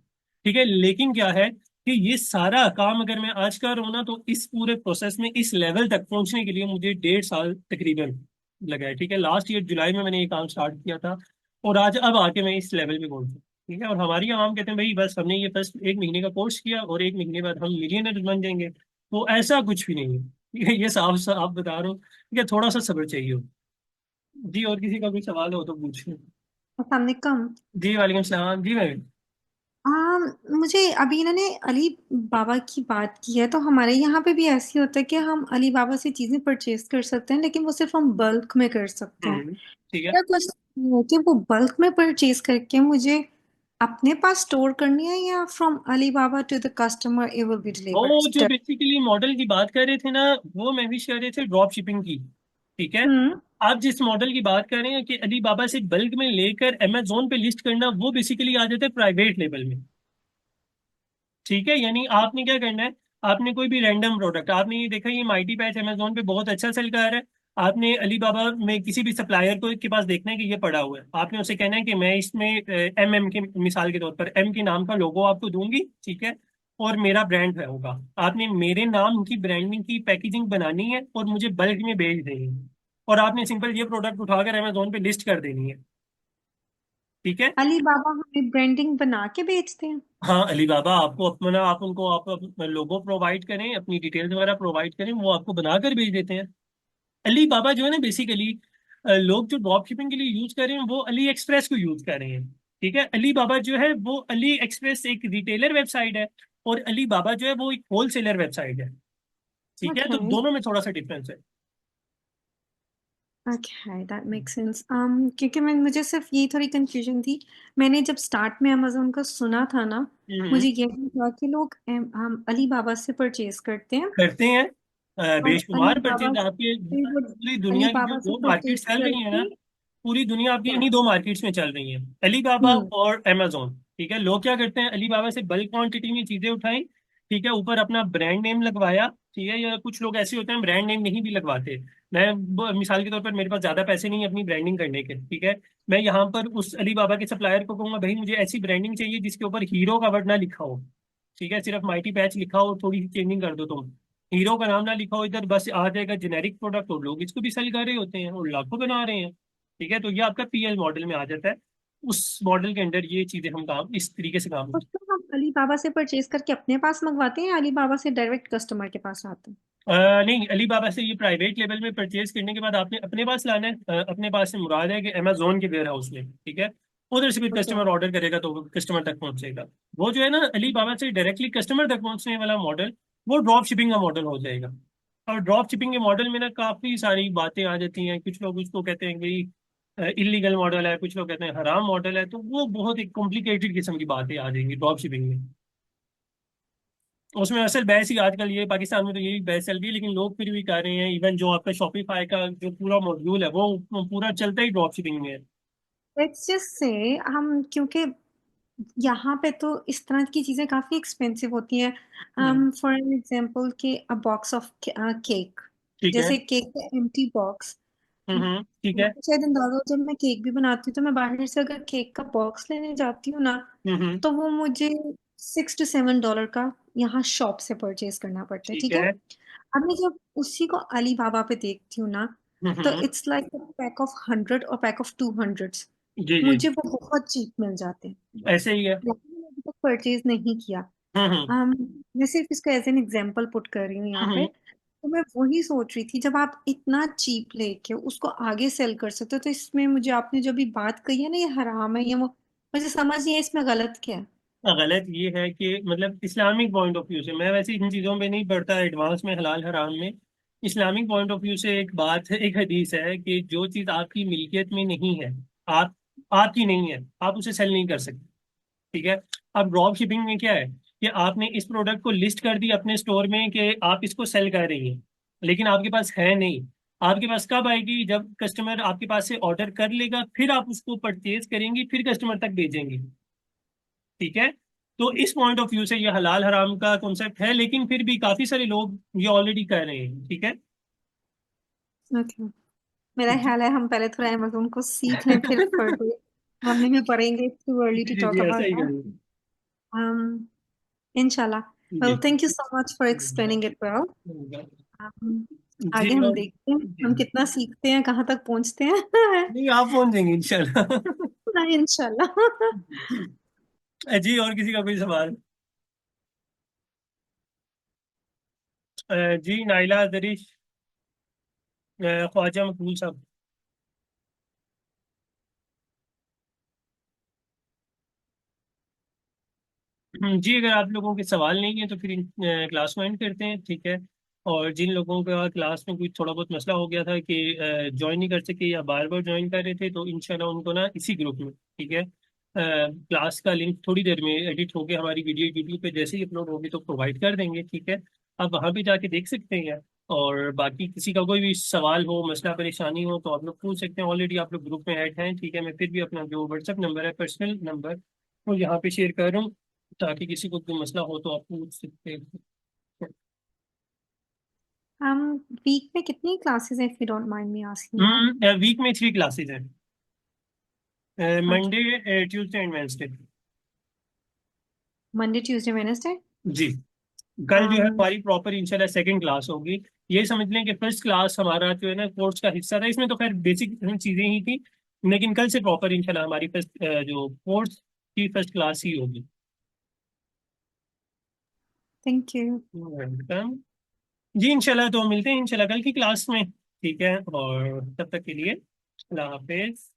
ठीक है, लेकिन क्या है कि ये सारा काम अगर मैं आज कर रहा हूँ ना, तो इस पूरे प्रोसेस में इस लेवल तक पहुंचने के लिए मुझे 1.5 साल तकरीबन लगा है। ठीक है, लास्ट ईयर जुलाई में मैंने ये काम स्टार्ट किया था, और आज अब आके मैं इस लेवल पे पहुंचा। ठीक है, और हमारी आवाम कहते हैं भाई बस हमने ये बस 1 महीने का कोर्स किया और 1 महीने बाद हम मिलियनर बन जाएंगे, तो ऐसा कुछ भी नहीं है। ठीक है, ये साफ साफ बता रहा हूँ। ठीक है, थोड़ा सा सब्र चाहिए हो। जी, और किसी का कोई सवाल हो तो पूछिए। अस्सलाम वालेकुम। जी वालेकुम सलाम जी। मैं मुझे अभी इन्होंने अली बाबा की बात की है, तो हमारे यहाँ पे भी ऐसे होता है कि हम अली बाबा से चीजें परचेज कर सकते हैं, लेकिन वो सिर्फ हम बल्क में कर सकते हैं। ठीक है। क्या कुछ है कि वो बल्क में परचेज करके मुझे अपने पास स्टोर करनी है, या from Alibaba to the customer it will be वो जो डिलीवर्ड? बेसिकली मॉडल की बात कर रहे थे ना, वो मैं भी कर रहे थे ड्रॉप शिपिंग की। ठीक है। हम्म। आप जिस मॉडल की बात कर रहे हैं कि अली बाबा से बल्क में लेकर अमेजोन पे लिस्ट करना, वो बेसिकली आ जाता है प्राइवेट लेवल में। ठीक है, यानी आपने क्या करना है, आपने कोई भी रैंडम प्रोडक्ट, आपने ये देखा ये माइटी पैच अमेजोन पे बहुत अच्छा सेल कर रहा है, आपने अली बाबा में किसी भी सप्लायर को के पास देखना है कि ये पड़ा हुआ है, आपने उसे कहना है कि मैं इसमें एम के मिसाल के तौर पर एम के नाम का लोगो आपको दूंगी। ठीक है। और मेरा ब्रांड है होगा, आपने मेरे नाम की ब्रांडिंग की पैकेजिंग बनानी है और मुझे बल्क में भेज देनी है। और आपने सिंपल ये प्रोडक्ट उठाकर अमेजोन पे लिस्ट कर देनी है। ठीक है। अली बाबा हमें ब्रांडिंग बना के बेचते हैं? हाँ, अली बाबा आपको अपना, आप उनको आप लोगो प्रोवाइड करें, अपनी डिटेल्स वगैरह प्रोवाइड करें, वो आपको बनाकर भेज देते हैं। अली बाबा जो है ना बेसिकली, लोग जो ड्रॉप शिपिंग के लिए यूज कर रहे हैं वो अली एक्सप्रेस को यूज कर रहे हैं। ठीक है। अली बाबा जो है वो अली एक्सप्रेस एक रिटेलर वेबसाइट है, और अली बाबा जो है वो एक होलसेलर वेबसाइट है। ठीक है, तो ओके। दोनों में थोड़ा सा डिफरेंस है। Okay, that make sense. क्योंकि मुझे सिर्फ ये थोड़ी कंफ्यूजन थी। मैंने जब स्टार्ट में अमेजोन का सुना था ना, हम्म। मुझे यही था कि लोग हम अली बाबा से परचेज करते हैं, करते हैं। और अली बेशुमार बाबा परचेज आपके, से वो पूरी अली दुनिया की जो बाबा से दो मार्केट परचेज चल रही है ना, करके। पूरी दुनिया आपकी इन्हीं दो मार्केट्स में चल रही है, अली बाबा हम्म। और अमेजोन। ठीक है, लोग क्या करते हैं, अली बाबा से बल्क क्वांटिटी में चीजें उठाई। ठीक है, ऊपर अपना ब्रांड नेम लगवाया। ठीक है, या कुछ लोग ऐसे होते हैं ब्रांड नेम नहीं भी लगवाते। मैं मिसाल के तौर पर मेरे पास ज्यादा पैसे नहीं है अपनी ब्रांडिंग करने के। ठीक है, मैं यहाँ पर उस अली बाबा के सप्लायर को कहूंगा भाई मुझे ऐसी ब्रांडिंग चाहिए जिसके ऊपर हीरो का वर्ड ना लिखा हो। ठीक है, सिर्फ माइटी पैच लिखा हो, थोड़ी सी चेंजिंग कर दो तुम, हीरो का नाम ना लिखा हो इधर, बस आ जाएगा जेनेरिक प्रोडक्ट, और लोग इसको भी सेल कर रहे होते हैं और लाखों बना रहे हैं। ठीक है, तो ये आपका पीएल मॉडल में आ जाता है। उस मॉडल के अंदर ये चीजें हम काम इस तरीके से काम करते उसको हम अली बाबा से परचेज करके अपने पास मंगवाते हैं, या अली बाबा से डायरेक्ट कस्टमर के पास आते हैं? नहीं, अली बाबा से ये प्राइवेट लेवल में परचेज करने के बाद आपने अपने पास लाना है। अपने पास से मुराद है कि अमेजोन के वेयर हाउस में। ठीक है, उधर से फिर ओके। कस्टमर ऑर्डर करेगा तो कस्टमर तक पहुंचेगा। वो जो है ना अली बाबा से डायरेक्टली कस्टमर तक पहुंचने वाला मॉडल, वो ड्रॉप शिपिंग का मॉडल हो जाएगा। और ड्रॉप शिपिंग के मॉडल में ना काफी सारी बातें आ जाती हैं, कुछ लोग उसको कहते हैं कि इलीगल मॉडल है, कुछ लोग कहते हैं हराम मॉडल है, तो वो बहुत एक कॉम्प्लिकेटेड किस्म की बातें आ जाएंगी ड्रॉप शिपिंग में। उसमें असल बहस ही आजकल ये पाकिस्तान में तो यही बहस चल रही है, लेकिन लोग फिर भी कर रहे हैं, इवन जो आपका शॉपिफाई का जो पूरा मॉड्यूल है वो पूरा चलता ही ड्रॉप शिपिंग में है। लेट्स जस्ट से हम, क्योंकि यहाँ पे तो इस तरह की चीजें काफी एक्सपेंसिव होती हैं। हम्म। फॉर एन एग्जांपल के अ बॉक्स ऑफ केक, ठीक है। जैसे केक का एम्प्टी बॉक्स। ठीक है। शायद अंदाजा हो, जब मैं केक भी बनाती हूँ तो मैं बाहर से अगर केक का बॉक्स लेने जाती हूँ ना, हम्म। तो वो मुझे $6 to $7 का यहाँ शॉप से परचेज करना पड़ता है, ठीक ठीक है। है। अब मैं जब उसी को अली बाबा पे देखती हूँ ना, तो हम्म। इट्स लाइक पैक ऑफ 100 और पैक ऑफ 200। जी जी। मुझे वो बहुत चीप मिल जाते हैं, ऐसे ही है। लेकिन मैंने अभी तक परचेज नहीं किया। हम्म। मैं सिर्फ इसको एज एन एग्जाम्पल पुट कर रही हूँ यहाँ पे। हम्म। तो मैं वही सोच रही थी, जब आप इतना चीप लेके उसको आगे सेल कर सकते हो, तो इसमें मुझे आपने जो भी बात कही है ना, ये हराम है या वो, मुझे समझ नहीं है इसमें गलत क्या है। गलत ये है कि मतलब इस्लामिक पॉइंट ऑफ व्यू से, मैं वैसे इन चीज़ों में नहीं पढ़ता एडवांस में हलाल हराम में। इस्लामिक पॉइंट ऑफ व्यू से एक बात है, एक हदीस है कि जो चीज़ आपकी मिल्कियत में नहीं है, आप आपकी नहीं है, आप उसे सेल नहीं कर सकते। ठीक है। अब ड्रॉप शिपिंग में क्या है कि आपने इस प्रोडक्ट को लिस्ट कर दी अपने स्टोर में कि आप इसको सेल कर रही हैं, लेकिन आपके पास है नहीं। आपके पास कब आएगी, जब कस्टमर आपके पास से ऑर्डर कर लेगा, फिर आप उसको परचेज करेंगी, फिर कस्टमर तक भेजेंगी। ठीक है, तो इस पॉइंट ऑफ व्यू से ये हलाल हराम का कॉन्सेप्ट है, लेकिन फिर भी काफी सारे लोग ये ऑलरेडी कर रहे हैं। ठीक है। ओके। मेरा जी ख्याल है हम पहले थोड़ा अमेज़न को सीख लें, फिर फर्दर मामले में पढ़ेंगे। टू अर्ली जी टू जी टॉक जी, ऐसा अबाउट ही दैट। करेंगे। इंशाल्लाह। जी well, thank you so much for explaining it well. जी आगे हम और देखते हैं जी हम जी। कितना सीखते हैं, कहाँ तक पहुंचते हैं। नहीं, आप पहुंच जाएंगे इंशाल्लाह। इंशाल्लाह। जी, और किसी का कोई सवाल? जी, नाइला दरिश, ख्वाजा मकबूल साहब। जी, अगर आप लोगों के सवाल नहीं है तो फिर क्लास को एंड करते हैं, ठीक है। और जिन लोगों का क्लास में कोई थोड़ा बहुत मसला हो गया था कि ज्वाइन नहीं कर सके या बार बार ज्वाइन कर रहे थे, तो इंशाल्लाह उनको ना इसी ग्रुप में, ठीक है, क्लास का लिंक थोड़ी देर में एडिट होके हमारी वीडियो यूट्यूब पे जैसे ही अपलोड होगी तो प्रोवाइड कर देंगे, ठीक है। आप वहाँ पे जाके देख सकते हैं। और बाकी किसी का कोई भी सवाल हो, मसला परेशानी हो, तो आप लोग पूछ सकते हैं। ऑलरेडी आप लोग ग्रुप में ऐड हैं, ठीक है। मैं फिर भी अपना जो व्हाट्सएप नंबर है, पर्सनल नंबर, वो यहाँ पे शेयर कर रहा हूँ, ताकि किसी को कोई मसला हो तो आप पूछ सकते हैं। हम वीक में कितनी क्लासेस हैं, if you don't mind me asking that? Week में 3 क्लासेज हैं, अच्छा, Monday, Tuesday and Wednesday. Monday Tuesday Wednesday. जी। कल जो है um हमारी प्रॉपर इंशाल्लाह सेकंड क्लास होगी। ये समझ लें कि फर्स्ट क्लास हमारा जो है ना कोर्स का हिस्सा था, इसमें तो खैर बेसिक चीजें ही थी, लेकिन कल से प्रॉपर इंशाल्लाह हमारी फर्स्ट जो कोर्स की फर्स्ट क्लास ही होगी। Thank you. वेलकम। जी, इंशाल्लाह तो मिलते हैं इंशाल्लाह कल की क्लास में, ठीक है। और तब तक के लिए अल्लाह हाफिज।